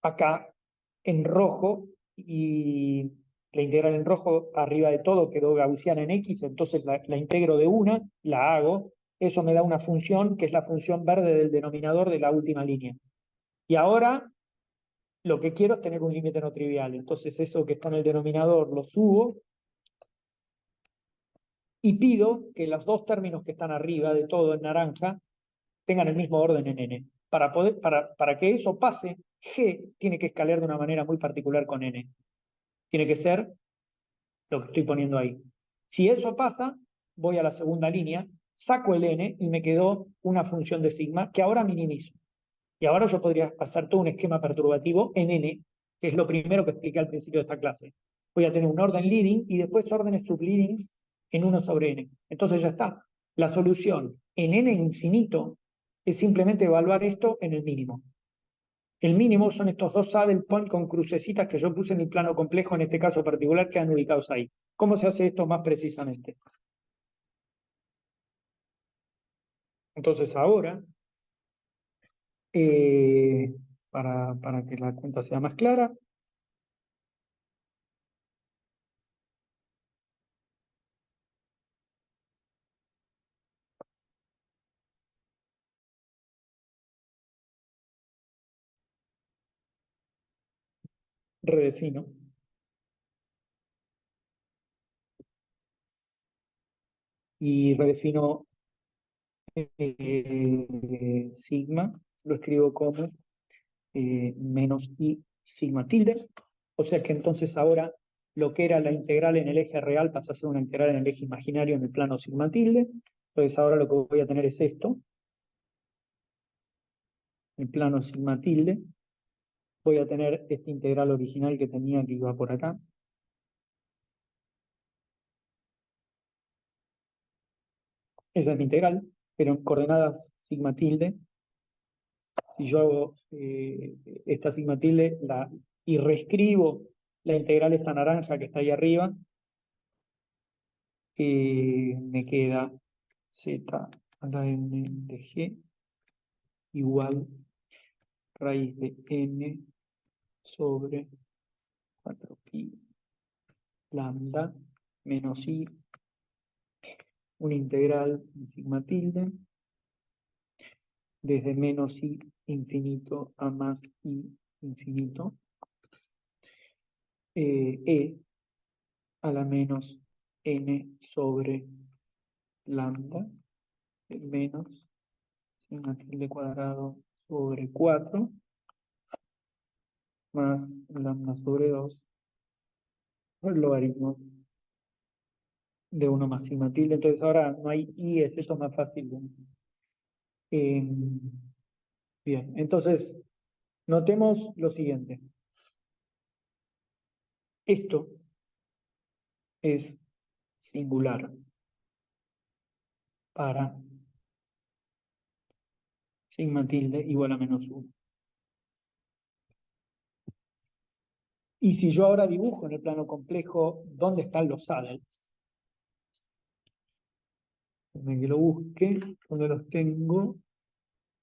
acá en rojo, y la integral en rojo arriba de todo quedó gaussiana en x, entonces la integro de una, la hago, eso me da una función que es la función verde del denominador de la última línea. Y ahora lo que quiero es tener un límite no trivial, entonces eso que está en el denominador lo subo y pido que los dos términos que están arriba de todo en naranja tengan el mismo orden en n. Para que eso pase, g tiene que escalar de una manera muy particular con n. Tiene que ser lo que estoy poniendo ahí. Si eso pasa, voy a la segunda línea, saco el n y me quedó una función de sigma que ahora minimizo. Y ahora yo podría hacer todo un esquema perturbativo en n, que es lo primero que expliqué al principio de esta clase. Voy a tener un orden leading y después órdenes subleadings en 1 sobre n. Entonces ya está. La solución en n infinito es simplemente evaluar esto en el mínimo. El mínimo son estos dos saddle point con crucecitas que yo puse en el plano complejo, en este caso particular, quedan ubicados ahí. ¿Cómo se hace esto más precisamente? Entonces ahora, para que la cuenta sea más clara, redefino. Y redefino sigma, lo escribo como menos i sigma tilde. O sea que entonces ahora lo que era la integral en el eje real pasa a ser una integral en el eje imaginario en el plano sigma tilde. Entonces ahora lo que voy a tener es esto, el plano sigma tilde. Voy a tener esta integral original que tenía que iba por acá. Esa es mi integral, pero en coordenadas sigma tilde. Si yo hago esta sigma tilde y reescribo la integral esta naranja que está ahí arriba, me queda z a la n de g igual raíz de n sobre 4pi lambda menos i, una integral de sigma tilde desde menos i infinito a más i infinito, e a la menos n sobre lambda menos sigma tilde cuadrado sobre 4 más lambda sobre 2 por el logaritmo de 1 más sigma tilde. Entonces ahora no hay i, es eso más fácil. Bien, entonces notemos lo siguiente. Esto es singular para sigma tilde igual a menos 1. Y si yo ahora dibujo en el plano complejo dónde están los saddles, déjame que lo busque, ¿dónde los tengo?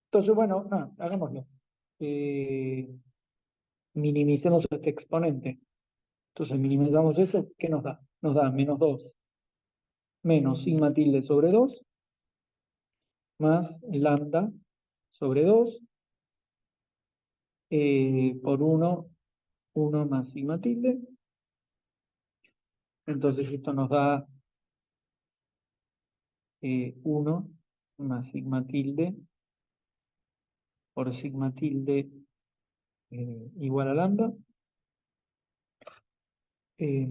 Entonces, bueno, hagámoslo. Minimicemos este exponente. Entonces, minimizamos esto, ¿qué nos da? Nos da menos 2 menos sigma tilde sobre 2 más lambda sobre 2 por 1 más sigma tilde. Entonces esto nos da 1 más sigma tilde por sigma tilde igual a lambda. Eh,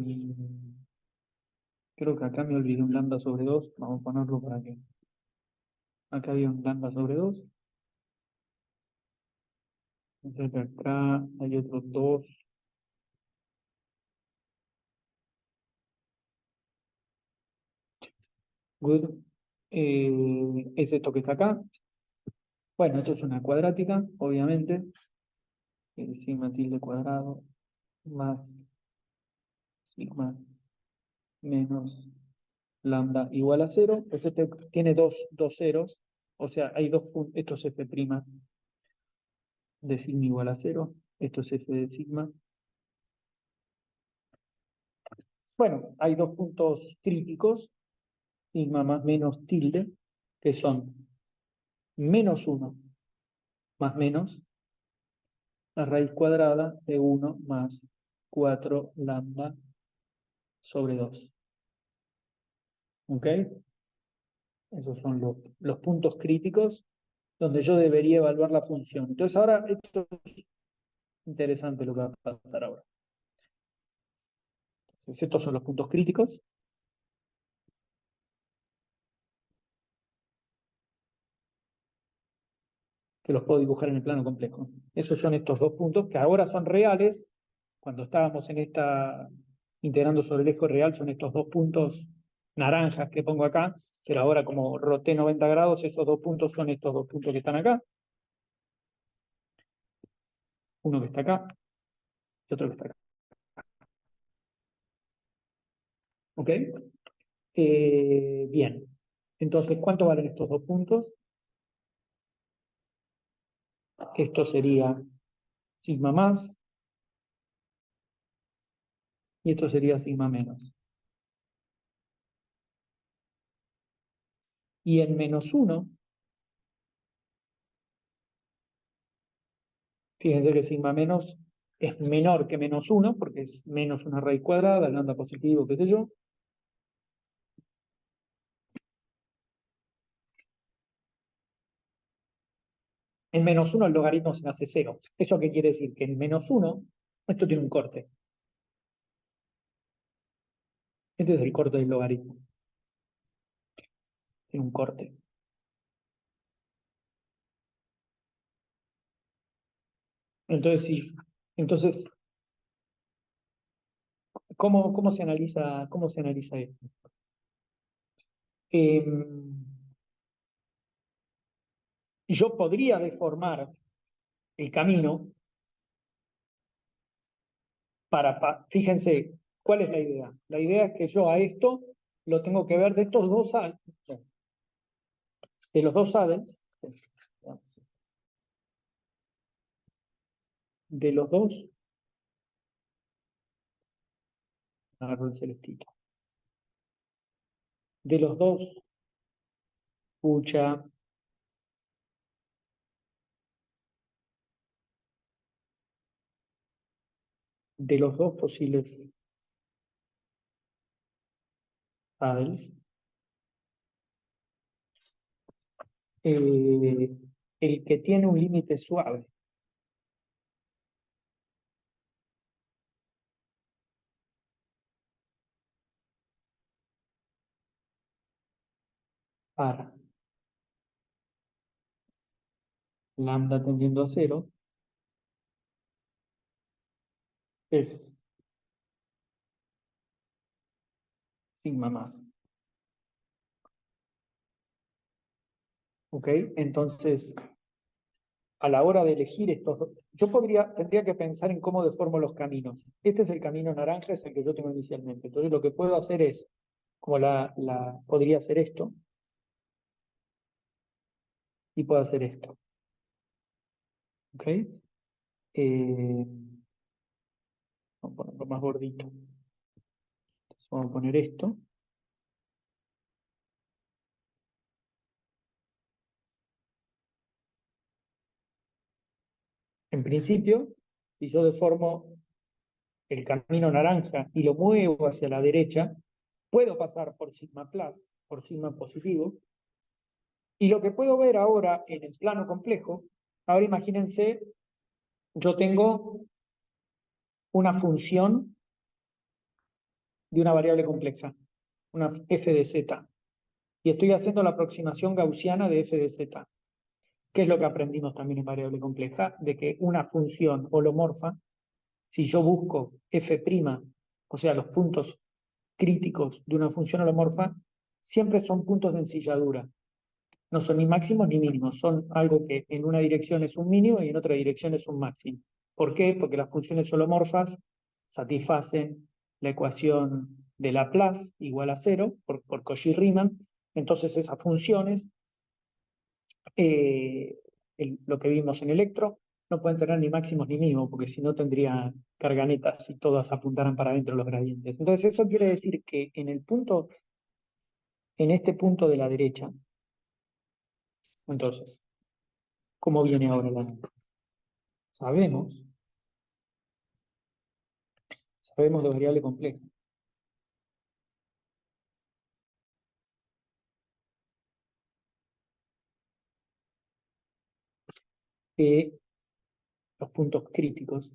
creo que acá me olvidé un lambda sobre 2. Vamos a ponerlo para que... Acá había un lambda sobre 2. Entonces acá hay otros dos. Good. Es esto que está acá. Bueno, esto es una cuadrática, obviamente. Sigma tilde cuadrado más sigma menos lambda igual a 0. Pues este tiene dos ceros. O sea, hay dos puntos. Esto es f' de sigma igual a 0. Esto es f de sigma. Bueno, hay dos puntos críticos, sigma más menos tilde, que son menos 1 más menos la raíz cuadrada de 1 más 4 lambda sobre 2. ¿Ok? Esos son los puntos críticos donde yo debería evaluar la función. Entonces ahora, esto es interesante lo que va a pasar ahora. Entonces, estos son los puntos críticos. Que los puedo dibujar en el plano complejo. Esos son estos dos puntos que ahora son reales. Cuando estábamos en esta integrando sobre el eje real, son estos dos puntos naranjas que pongo acá, pero ahora como roté 90 grados, esos dos puntos son estos dos puntos que están acá. Uno que está acá y otro que está acá. ¿Ok? Bien. Entonces, ¿cuánto valen estos dos puntos? Esto sería sigma más y esto sería sigma menos. Y en menos 1, fíjense que sigma menos es menor que menos 1, porque es menos una raíz cuadrada, lambda positivo, qué sé yo. En menos 1 el logaritmo se me hace 0. ¿Eso qué quiere decir? Que en menos 1, esto tiene un corte. Este es el corte del logaritmo. Tiene un corte. Entonces, sí. Entonces, ¿cómo se analiza esto? Eh, yo podría deformar el camino fíjense, ¿cuál es la idea? La idea es que yo a esto lo tengo que ver de estos dos de los dos saddles, de los dos, agarro el celestito, de los dos, pucha, de los dos posibles saddles, el que tiene un límite suave para lambda tendiendo a 0 es sigma más. ¿Ok? Entonces, a la hora de elegir estos dos, yo tendría que pensar en cómo deformo los caminos. Este es el camino naranja, es el que yo tengo inicialmente. Entonces lo que puedo hacer es, como podría hacer esto, y puedo hacer esto. ¿Ok? Vamos a ponerlo más gordito. Entonces vamos a poner esto. En principio, si yo deformo el camino naranja y lo muevo hacia la derecha, puedo pasar por sigma plus, por sigma positivo, y lo que puedo ver ahora en el plano complejo, ahora imagínense, yo tengo una función de una variable compleja, una f de z, y estoy haciendo la aproximación gaussiana de f de z. ¿Qué es lo que aprendimos también en variable compleja? De que una función holomorfa, si yo busco f', o sea, los puntos críticos de una función holomorfa, siempre son puntos de ensilladura. No son ni máximos ni mínimos, son algo que en una dirección es un mínimo y en otra dirección es un máximo. ¿Por qué? Porque las funciones holomorfas satisfacen la ecuación de Laplace igual a cero por Cauchy-Riemann. Entonces esas funciones, lo que vimos en electro, no pueden tener ni máximos ni mínimos, porque si no tendría carganetas y todas apuntaran para adentro los gradientes. Entonces eso quiere decir que en este punto de la derecha, entonces, ¿cómo viene ahora la nota? Sabemos de variable compleja. Que los puntos críticos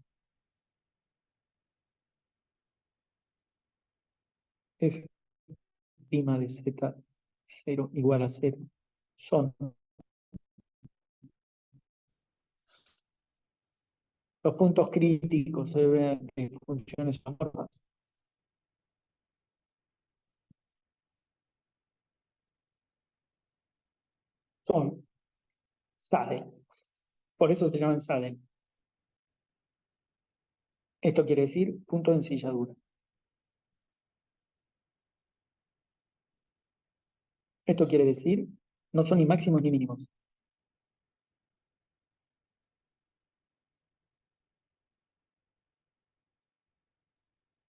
f' de z0 igual a 0 son los puntos críticos de funciones amorfas. Son Saden. Por eso se llaman Saden. Esto quiere decir punto de ensilladura. Esto quiere decir no son ni máximos ni mínimos.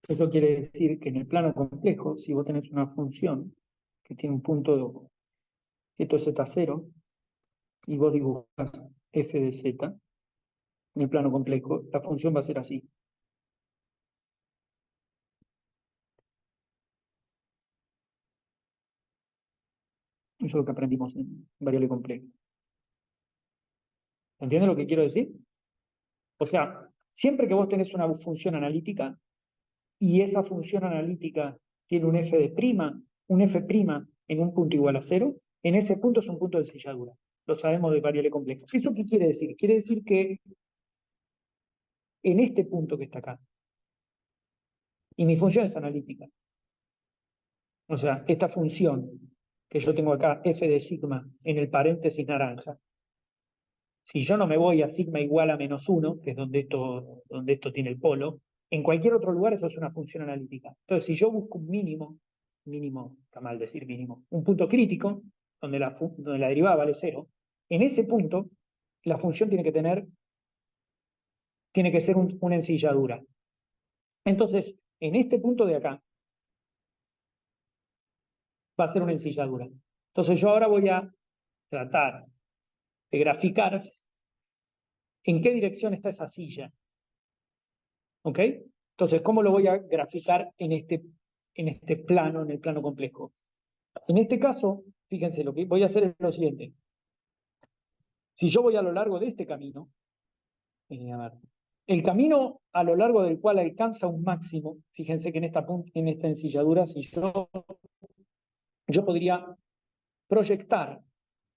Esto quiere decir que en el plano complejo, si vos tenés una función que tiene un punto esto es z0 y vos dibujas f de z en el plano complejo, la función va a ser así. Eso es lo que aprendimos en variable compleja. ¿Entiendes lo que quiero decir? O sea, siempre que vos tenés una función analítica y esa función analítica tiene un f de prima, un f' en un punto igual a 0, en ese punto es un punto de ensilladura. Lo sabemos de variable compleja. ¿Eso qué quiere decir? Quiere decir que en este punto que está acá, y mi función es analítica, o sea, esta función que yo tengo acá, f de sigma, en el paréntesis naranja, si yo no me voy a sigma igual a -1, que es donde esto tiene el polo, en cualquier otro lugar eso es una función analítica. Entonces, si yo busco un mínimo, está mal decir mínimo, un punto crítico, donde la derivada vale 0, en ese punto la función tiene que ser una ensilladura. Entonces, en este punto de acá va a ser una ensilladura. Entonces, yo ahora voy a tratar de graficar en qué dirección está esa silla. ¿Ok? Entonces, ¿cómo lo voy a graficar en este plano, en el plano complejo? En este caso, fíjense, lo que voy a hacer es lo siguiente. Si yo voy a lo largo de este camino, a ver, el camino a lo largo del cual alcanza un máximo, fíjense que en esta ensilladura, si yo podría proyectar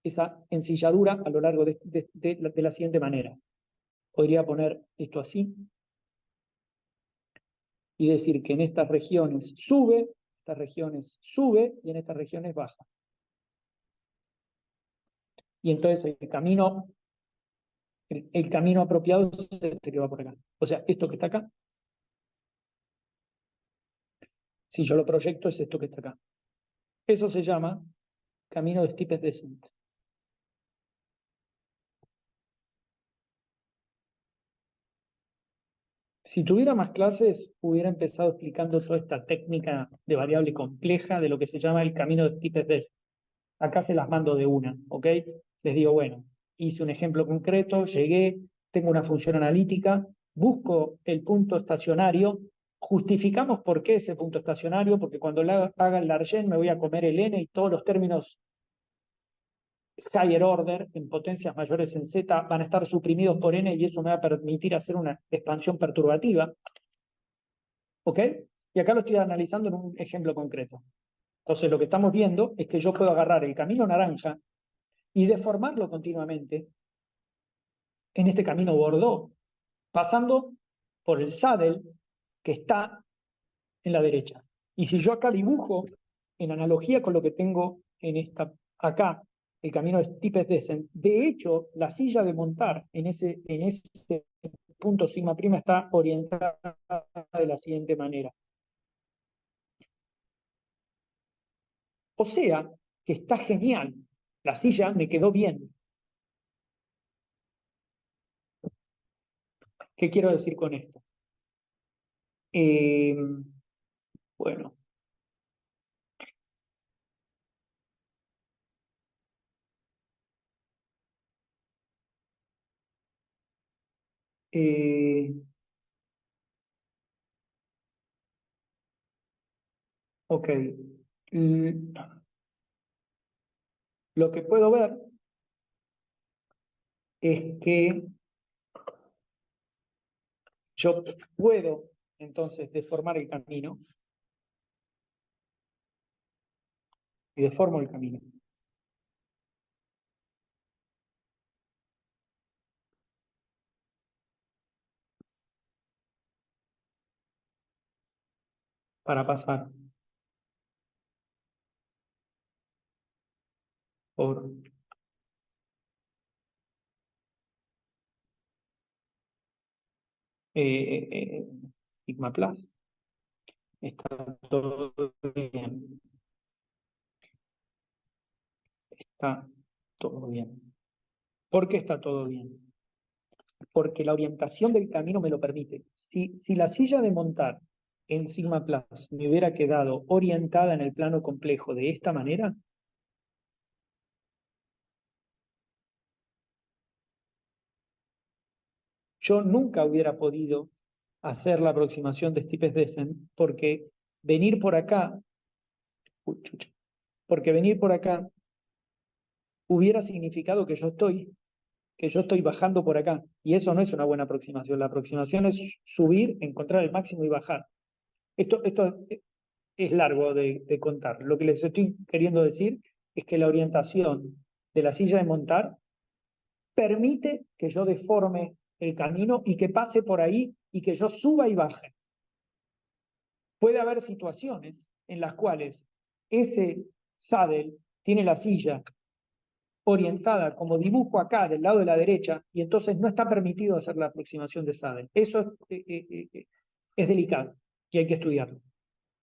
esa ensilladura a lo largo de la siguiente manera. Podría poner esto así y decir que en estas regiones sube y en estas regiones baja. Y entonces el camino apropiado es este que va por acá. O sea, esto que está acá, si yo lo proyecto, es esto que está acá. Eso se llama camino de steepest descent. Si tuviera más clases, hubiera empezado explicando toda esta técnica de variable compleja de lo que se llama el camino de steepest descent. Acá se las mando de una, ¿ok? Les digo, bueno, hice un ejemplo concreto, llegué, tengo una función analítica, busco el punto estacionario, justificamos por qué ese punto estacionario, porque cuando haga el Largen me voy a comer el n y todos los términos higher order, en potencias mayores en z, van a estar suprimidos por n y eso me va a permitir hacer una expansión perturbativa. ¿Ok? Y acá lo estoy analizando en un ejemplo concreto. Entonces lo que estamos viendo es que yo puedo agarrar el camino naranja y deformarlo continuamente en este camino Bordeaux, pasando por el saddle que está en la derecha. Y si yo acá dibujo, en analogía con lo que tengo en esta, acá, el camino de Steepest Descent, de hecho, la silla de montar en ese punto sigma prima está orientada de la siguiente manera. O sea, que está genial. La silla me quedó bien. ¿Qué quiero decir con esto? Eh, bueno, eh, ok. Lo que puedo ver es que yo puedo entonces deformar el camino y deformo el camino para pasar por eh, sigma plus. Está todo bien. Está todo bien. ¿Por qué está todo bien? Porque la orientación del camino me lo permite. Si la silla de montar en sigma plus me hubiera quedado orientada en el plano complejo de esta manera, yo nunca hubiera podido hacer la aproximación de Steepest Descent porque venir por acá, porque venir por acá hubiera significado que yo estoy bajando por acá. Y eso no es una buena aproximación. La aproximación es subir, encontrar el máximo y bajar. Esto es largo de contar. Lo que les estoy queriendo decir es que la orientación de la silla de montar permite que yo deforme el camino y que pase por ahí y que yo suba y baje. Puede haber situaciones en las cuales ese saddle tiene la silla orientada como dibujo acá del lado de la derecha y entonces no está permitido hacer la aproximación de saddle. Eso es delicado y hay que estudiarlo.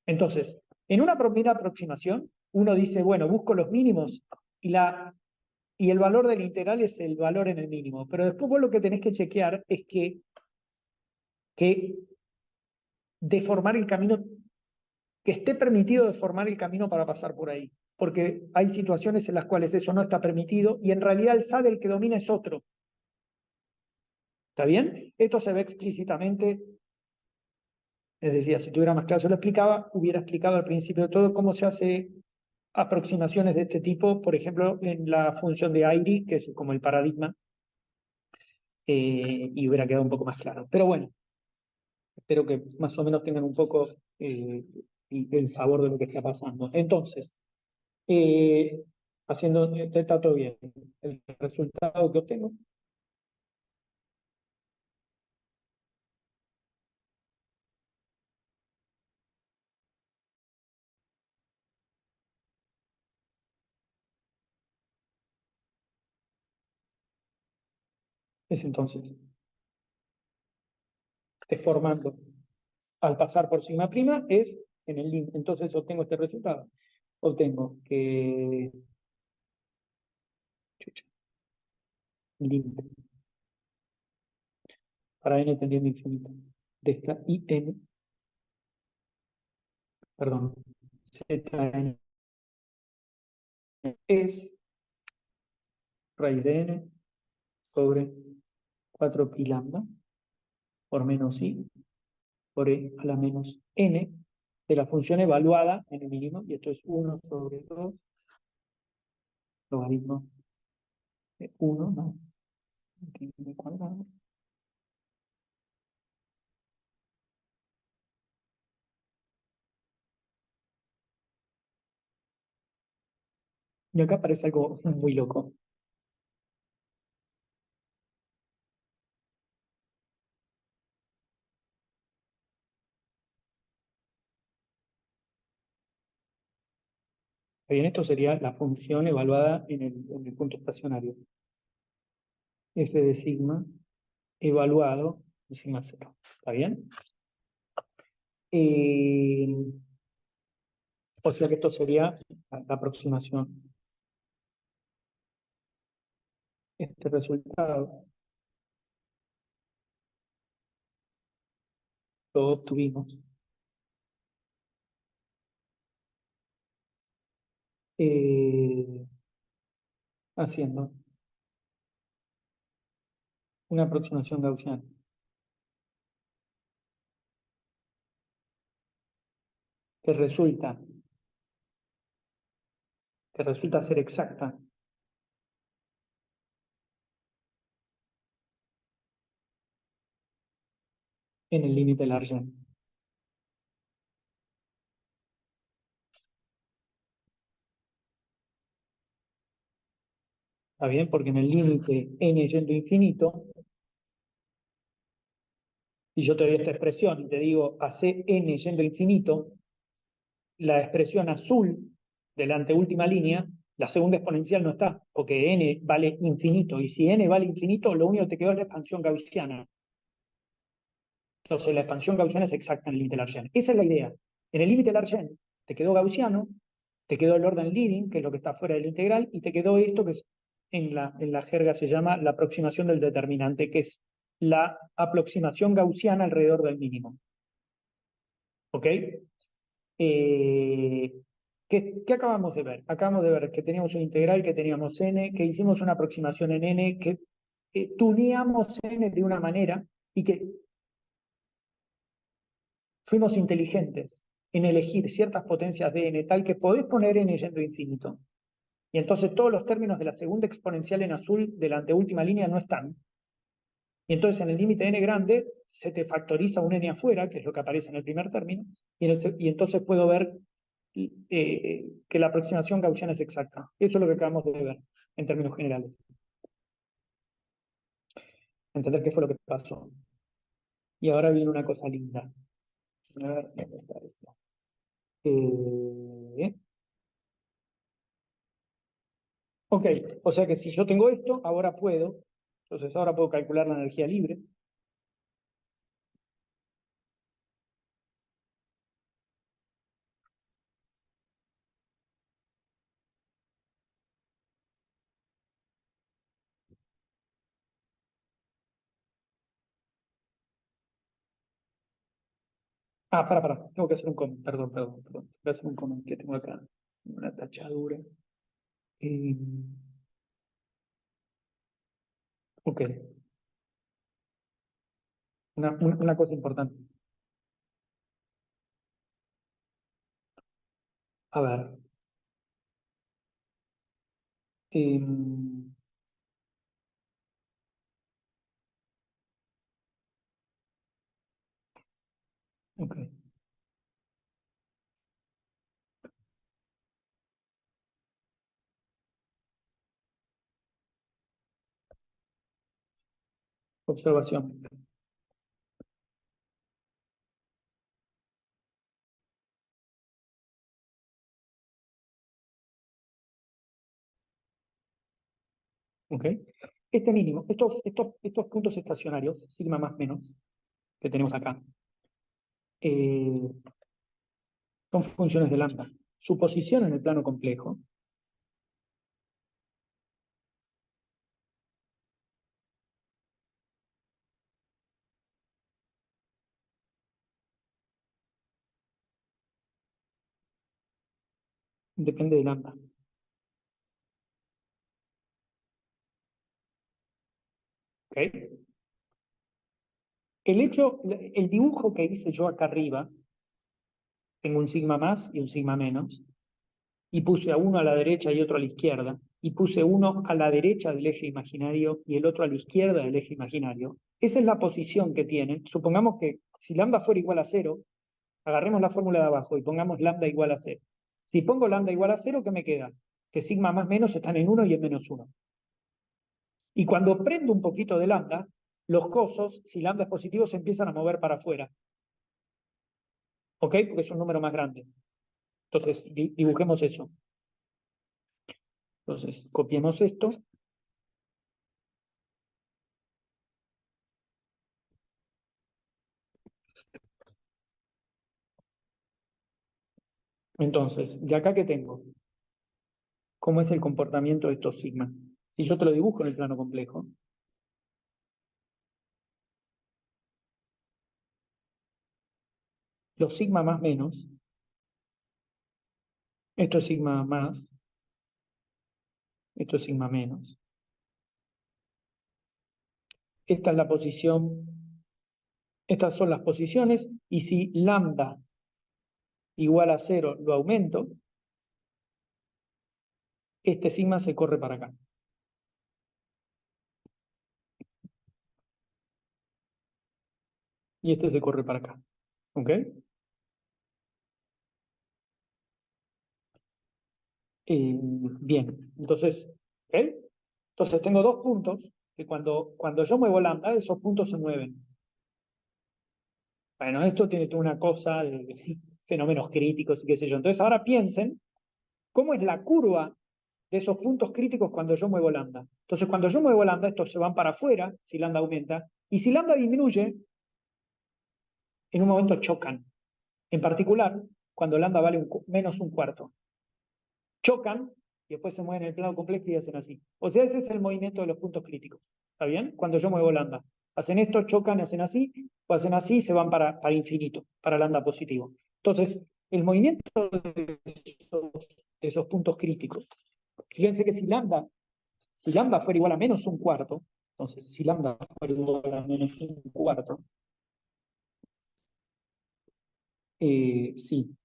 Entonces, en una primera aproximación, uno dice, bueno, busco los mínimos y el valor del integral es el valor en el mínimo. Pero después vos lo que tenés que chequear es que deformar el camino, que esté permitido deformar el camino para pasar por ahí. Porque hay situaciones en las cuales eso no está permitido y en realidad el saddle que domina es otro. ¿Está bien? Esto se ve explícitamente, les decía, si tuviera más clase lo explicaba, hubiera explicado al principio de todo cómo se hace aproximaciones de este tipo, por ejemplo, en la función de Airy, que es como el paradigma, y hubiera quedado un poco más claro. Pero bueno, espero que más o menos tengan un poco el sabor de lo que está pasando. Entonces, eh, haciendo, está todo bien. El resultado que obtengo es entonces deformando al pasar por sigma prima es en el límite. Entonces obtengo este resultado. Obtengo que límite para n tendiendo a infinito de esta IN, perdón, Zn es raíz de n sobre 4 pi lambda por menos i por e a la menos n de la función evaluada en el mínimo, y esto es 1 sobre 2 logaritmo de 1 más n cuadrado. Y acá aparece algo muy loco. Bien, esto sería la función evaluada en el punto estacionario. F de sigma evaluado en sigma 0. ¿Está bien? O sea que esto sería la aproximación. Este resultado lo obtuvimos haciendo una aproximación gaussiana que resulta ser exacta en el límite Largen. ¿Está bien? Porque en el límite n yendo a infinito, si yo te doy esta expresión y te digo hace n yendo a infinito, la expresión azul de la anteúltima línea, la segunda exponencial no está, porque n vale infinito, y si n vale infinito, lo único que te quedó es la expansión gaussiana. Entonces la expansión gaussiana es exacta en el límite Largen. Esa es la idea. En el límite Largen te quedó gaussiano, te quedó el orden leading, que es lo que está fuera del integral, y te quedó esto que es, en la jerga se llama la aproximación del determinante, que es la aproximación gaussiana alrededor del mínimo. ¿Ok? ¿Qué acabamos de ver? Acabamos de ver que teníamos un integral, que teníamos n, que hicimos una aproximación en n, que tuneamos n de una manera y que fuimos inteligentes en elegir ciertas potencias de n tal que podés poner n yendo a infinito. Y entonces todos los términos de la segunda exponencial en azul de la anteúltima línea no están. Y entonces en el límite n grande se te factoriza un n afuera, que es lo que aparece en el primer término, y entonces puedo ver que la aproximación gaussiana es exacta. Eso es lo que acabamos de ver en términos generales. Entender qué fue lo que pasó. Y ahora viene una cosa linda. A ver, ¿dónde está esto? Ok, o sea que si yo tengo esto, entonces ahora puedo calcular la energía libre. Tengo que hacer un comment, perdón. Voy a hacer un comment que tengo acá, una tachadura. Eh, ok, una cosa importante. A ver. eh, ok, observación. Ok. Este mínimo, estos puntos estacionarios, sigma más menos, que tenemos acá, eh, son funciones de lambda. Su posición en el plano complejo depende de lambda. ¿Ok? El dibujo que hice yo acá arriba, tengo un sigma más y un sigma menos, y puse a uno a la derecha y otro a la izquierda, y puse uno a la derecha del eje imaginario y el otro a la izquierda del eje imaginario. Esa es la posición que tienen. Supongamos que si lambda fuera igual a 0, agarremos la fórmula de abajo y pongamos lambda igual a 0. Si pongo lambda igual a 0, ¿qué me queda? Que sigma más menos están en 1 y en menos 1. Y cuando prendo un poquito de lambda, los cosos, si lambda es positivo, se empiezan a mover para afuera. ¿Ok? Porque es un número más grande. Entonces, dibujemos eso. Entonces, copiemos esto. Entonces, de acá que tengo, ¿cómo es el comportamiento de estos sigma? Si yo te lo dibujo en el plano complejo, los sigma más menos, esto es sigma más, esto es sigma menos. Esta es la posición, estas son las posiciones, y si lambda igual a 0 lo aumento, este sigma se corre para acá. Y este se corre para acá. ¿Ok? Bien, entonces, ¿ok? Entonces tengo dos puntos que cuando yo muevo lambda, esos puntos se mueven. Bueno, esto tiene toda una cosa de fenómenos críticos y qué sé yo. Entonces ahora piensen cómo es la curva de esos puntos críticos cuando yo muevo lambda. Entonces cuando yo muevo lambda, estos se van para afuera si lambda aumenta, y si lambda disminuye, en un momento chocan. En particular, cuando lambda vale menos un cuarto. Chocan y después se mueven en el plano complejo y hacen así. O sea, ese es el movimiento de los puntos críticos. ¿Está bien? Cuando yo muevo lambda. Hacen esto, chocan, hacen así, o hacen así y se van para infinito, para lambda positivo. Entonces, el movimiento de esos puntos críticos. Fíjense que si lambda fuera igual a menos un cuarto, entonces si lambda fuera igual a menos un cuarto, sí,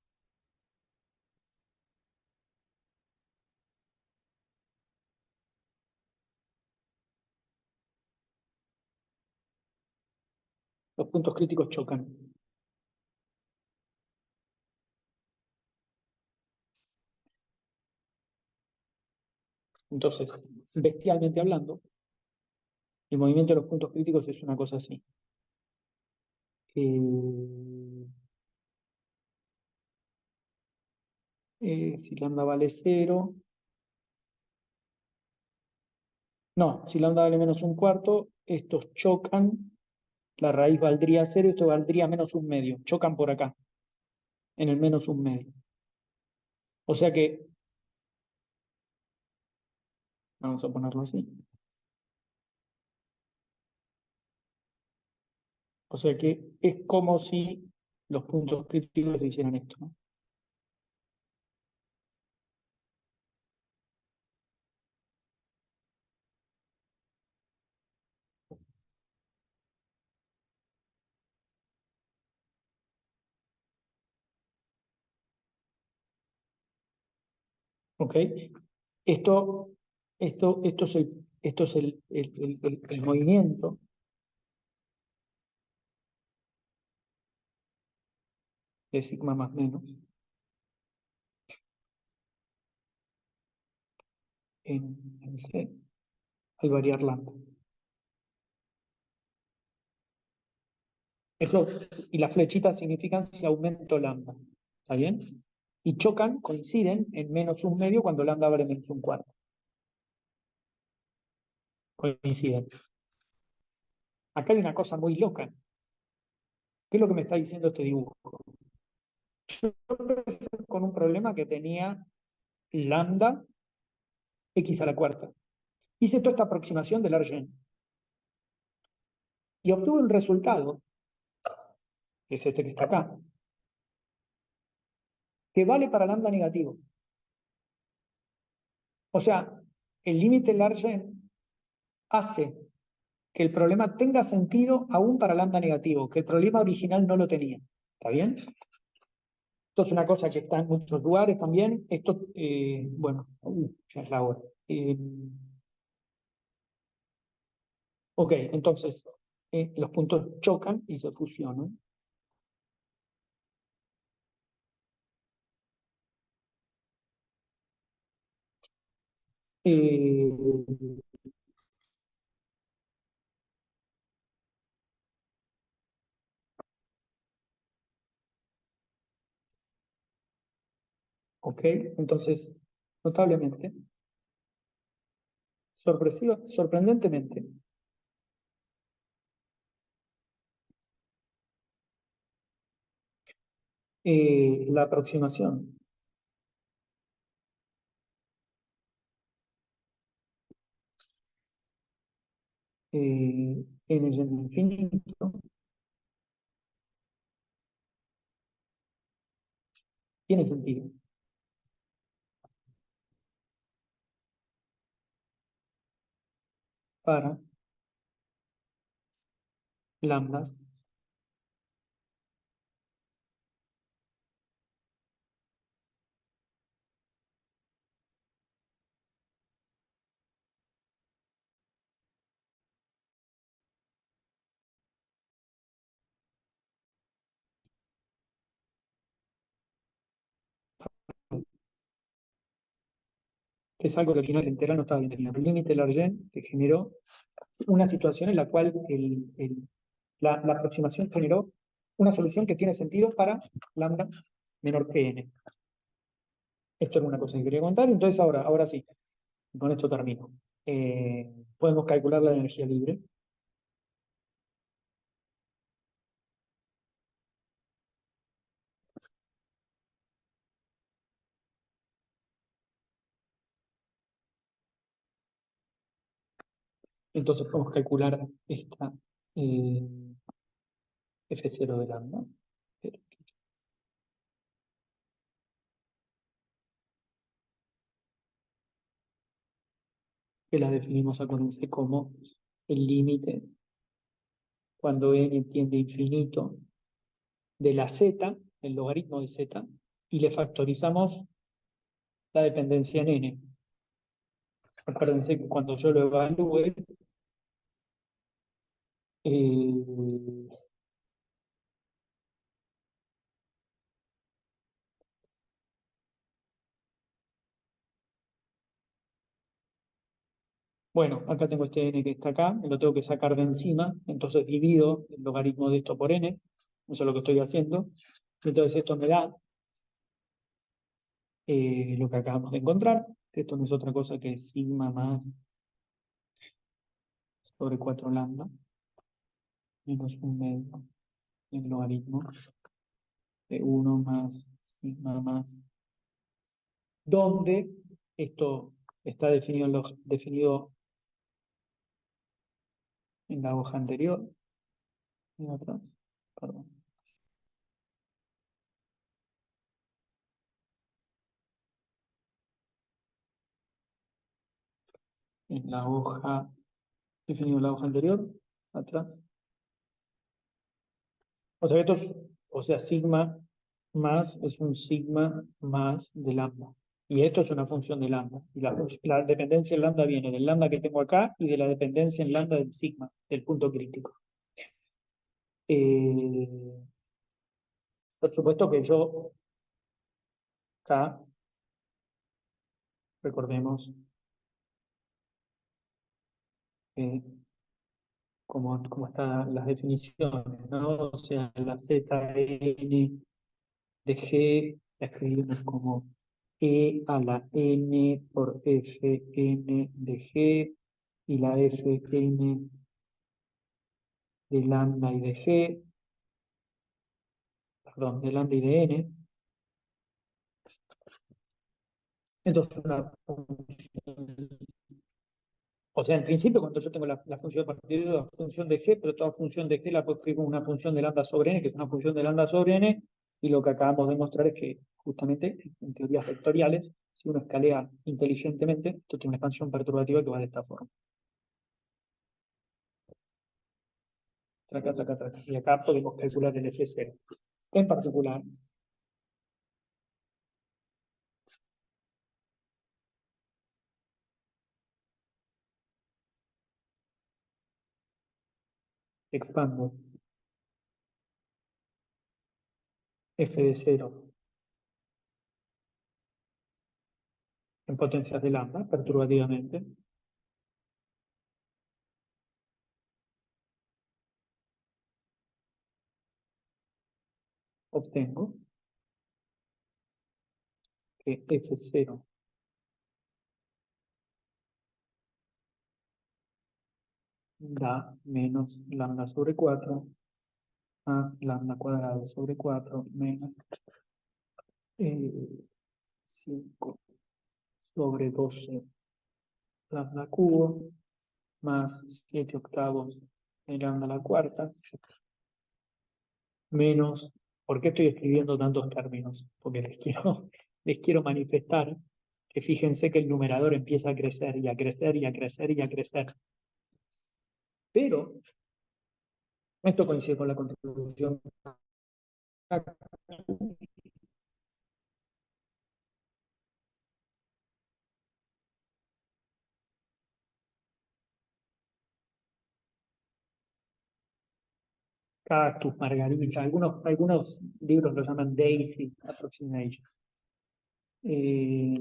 los puntos críticos chocan. Entonces, bestialmente hablando, el movimiento de los puntos críticos es una cosa así. Si lambda vale cero, no, si lambda vale menos un cuarto, estos chocan, la raíz valdría cero, esto valdría menos un medio, chocan por acá, en el menos un medio. O sea que, vamos a ponerlo así, o sea que es como si los puntos críticos hicieran esto, ¿no? ¿Ok? Esto, esto es el movimiento de sigma más menos en C al variar lambda. Esto, y las flechitas significan si aumento lambda. ¿Está bien? Y chocan, coinciden en menos un medio cuando lambda vale menos un cuarto. Coinciden. Acá hay una cosa muy loca. ¿Qué es lo que me está diciendo este dibujo? Yo empecé con un problema que tenía lambda x a la cuarta. Hice toda esta aproximación del Argent y obtuve un resultado, que es este que está acá, que vale para lambda negativo. O sea, el límite Largen hace que el problema tenga sentido aún para lambda negativo, que el problema original no lo tenía. ¿Está bien? Esto es una cosa que está en muchos lugares también. Esto, bueno, ya es la hora. Ok, entonces los puntos chocan y se fusionan. Eh, ok, entonces, notablemente, sorprendentemente, la aproximación n yendo infinito tiene sentido para lambdas que es algo que al final entera no estaba bien definido. El límite de Largen que generó una situación en la cual la aproximación generó una solución que tiene sentido para lambda menor que n. Esto era una cosa que quería contar, entonces ahora sí, con esto termino. Podemos calcular la energía libre. Entonces podemos calcular esta F0 de lambda, que la definimos, acuérdense, como el límite cuando n tiende a infinito de la z, el logaritmo de z, y le factorizamos la dependencia en n. Acuérdense que cuando yo lo evalúe, eh, bueno, acá tengo este n que está acá, me lo tengo que sacar de encima, entonces divido el logaritmo de esto por n, eso es lo que estoy haciendo, entonces esto me da lo que acabamos de encontrar, que esto no es otra cosa que sigma más sobre 4 lambda, menos un medio, el logaritmo de 1 más sigma más, donde esto está definido en la hoja anterior, en atrás, perdón. En la hoja, definido en la hoja anterior, atrás. O sea, o sea, sigma más es un sigma más de lambda. Y esto es una función de lambda. Y la dependencia en lambda viene del lambda que tengo acá y de la dependencia en lambda del sigma, del punto crítico. Eh, por supuesto que yo acá, recordemos cómo están las definiciones, ¿no? O sea, la zn de G la escribimos como E a la N por Fn de G y la Fn de lambda y de G, perdón, de lambda y de N. Entonces, o sea, en principio, cuando yo tengo la función de partir de la función de G, pero toda función de G la puedo escribir como una función de lambda sobre N, que es una función de lambda sobre N, y lo que acabamos de mostrar es que, justamente, en teorías vectoriales, si uno escalea inteligentemente, esto tiene una expansión perturbativa que va de esta forma. Traca, traca, traca. Y acá podemos calcular el F0. En particular, expando F de 0 en potencias de lambda, perturbativamente, obtengo que F0 da menos lambda sobre 4 más lambda cuadrado sobre 4 menos 5 sobre 12 lambda cubo más 7 octavos de lambda a la cuarta menos, ¿por qué estoy escribiendo tantos términos? Porque les quiero manifestar que fíjense que el numerador empieza a crecer y a crecer y a crecer y a crecer. Pero esto coincide con la contribución. Cactus, margarita, algunos libros lo llaman Daisy Approximation. Eh,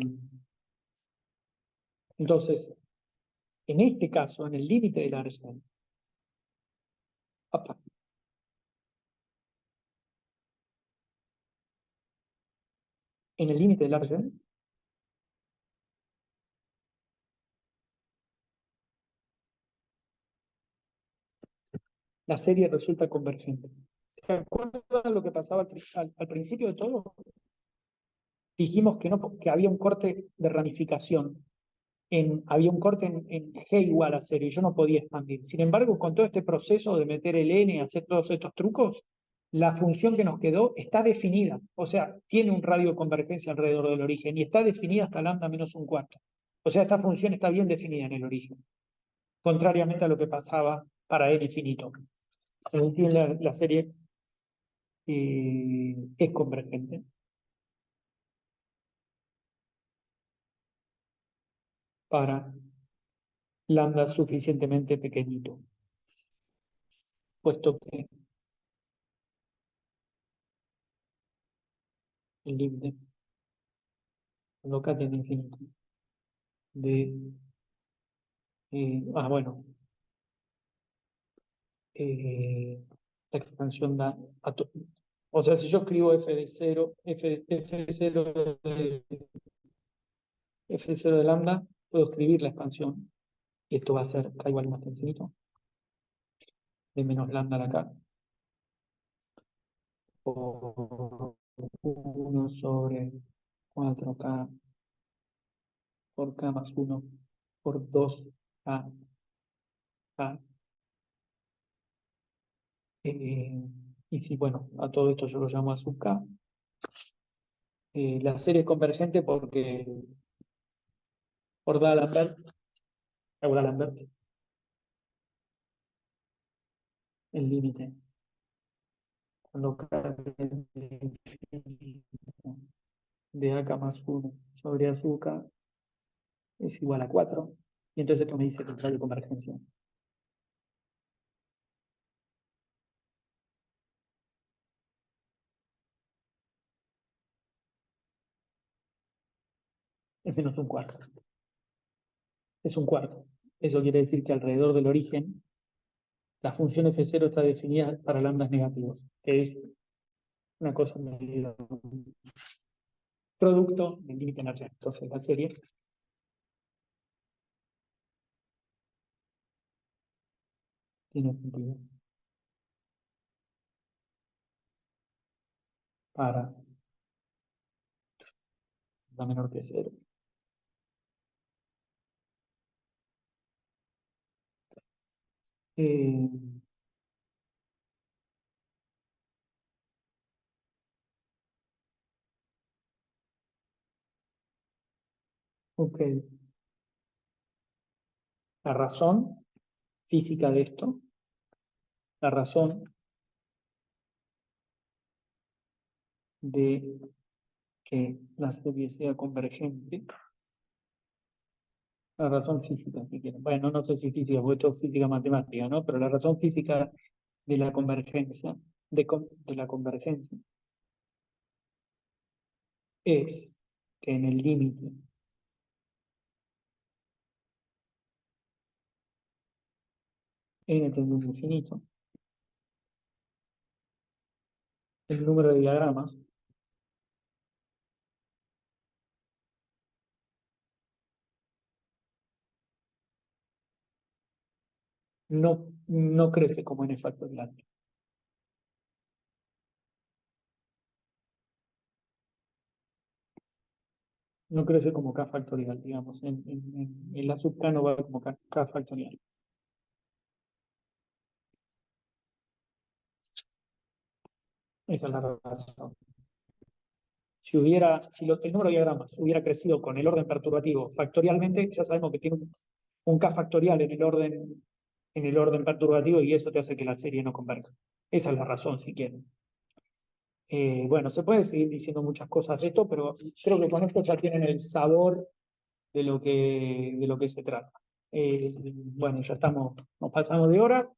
entonces, en este caso, en el límite de Larsen, en el límite de Larsen, la serie resulta convergente. ¿Se acuerdan lo que pasaba al principio de todo? Dijimos que, no, que había un corte de ramificación. Había un corte en G igual a 0 y yo no podía expandir. Sin embargo, con todo este proceso de meter el n y hacer todos estos trucos, la función que nos quedó está definida. O sea, tiene un radio de convergencia alrededor del origen y está definida hasta lambda menos un cuarto. O sea, esta función está bien definida en el origen, contrariamente a lo que pasaba para n finito. Según tiene la serie es convergente para lambda suficientemente pequeñito, puesto que el límite cuando k tiene infinito de bueno, la expansión da o sea, si yo escribo f de 0, f0 de lambda, puedo escribir la expansión y esto va a ser k igual a más infinito de menos lambda a la k por 1 sobre 4k por k más 1 por 2k k. Y si, bueno, a todo esto yo lo llamo a sub k. La serie es convergente porque por D'Alembert, D'Alembert, el límite cuando k de AK más 1 sobre azúcar es igual a 4. Y entonces esto me dice que el radio de convergencia es menos un cuarto. Es un cuarto. Eso quiere decir que alrededor del origen la función f0 está definida para lambdas negativos, que es una cosa medio producto del límite energético. Entonces la serie tiene sentido para la menor que 0. Eh, ok, la razón física de esto, la razón de que la serie sea convergente, la razón física, si quieren. Bueno, no sé si física, porque esto es física matemática, ¿no? Pero la razón física de la convergencia, de la convergencia, es que en el límite n tendiendo a infinito, el número de diagramas no crece como n factorial. No crece como k factorial, digamos. En la sub k no va como k factorial. Esa es la razón. El número de diagramas hubiera crecido con el orden perturbativo factorialmente, ya sabemos que tiene un k factorial en el orden perturbativo y eso te hace que la serie no converja. Esa es la razón, si quieren. Bueno, se puede seguir diciendo muchas cosas de esto, pero creo que con esto ya tienen el sabor de lo que se trata. Bueno, ya estamos, nos pasamos de hora.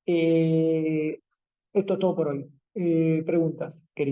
Esto es todo por hoy. Preguntas, queridos.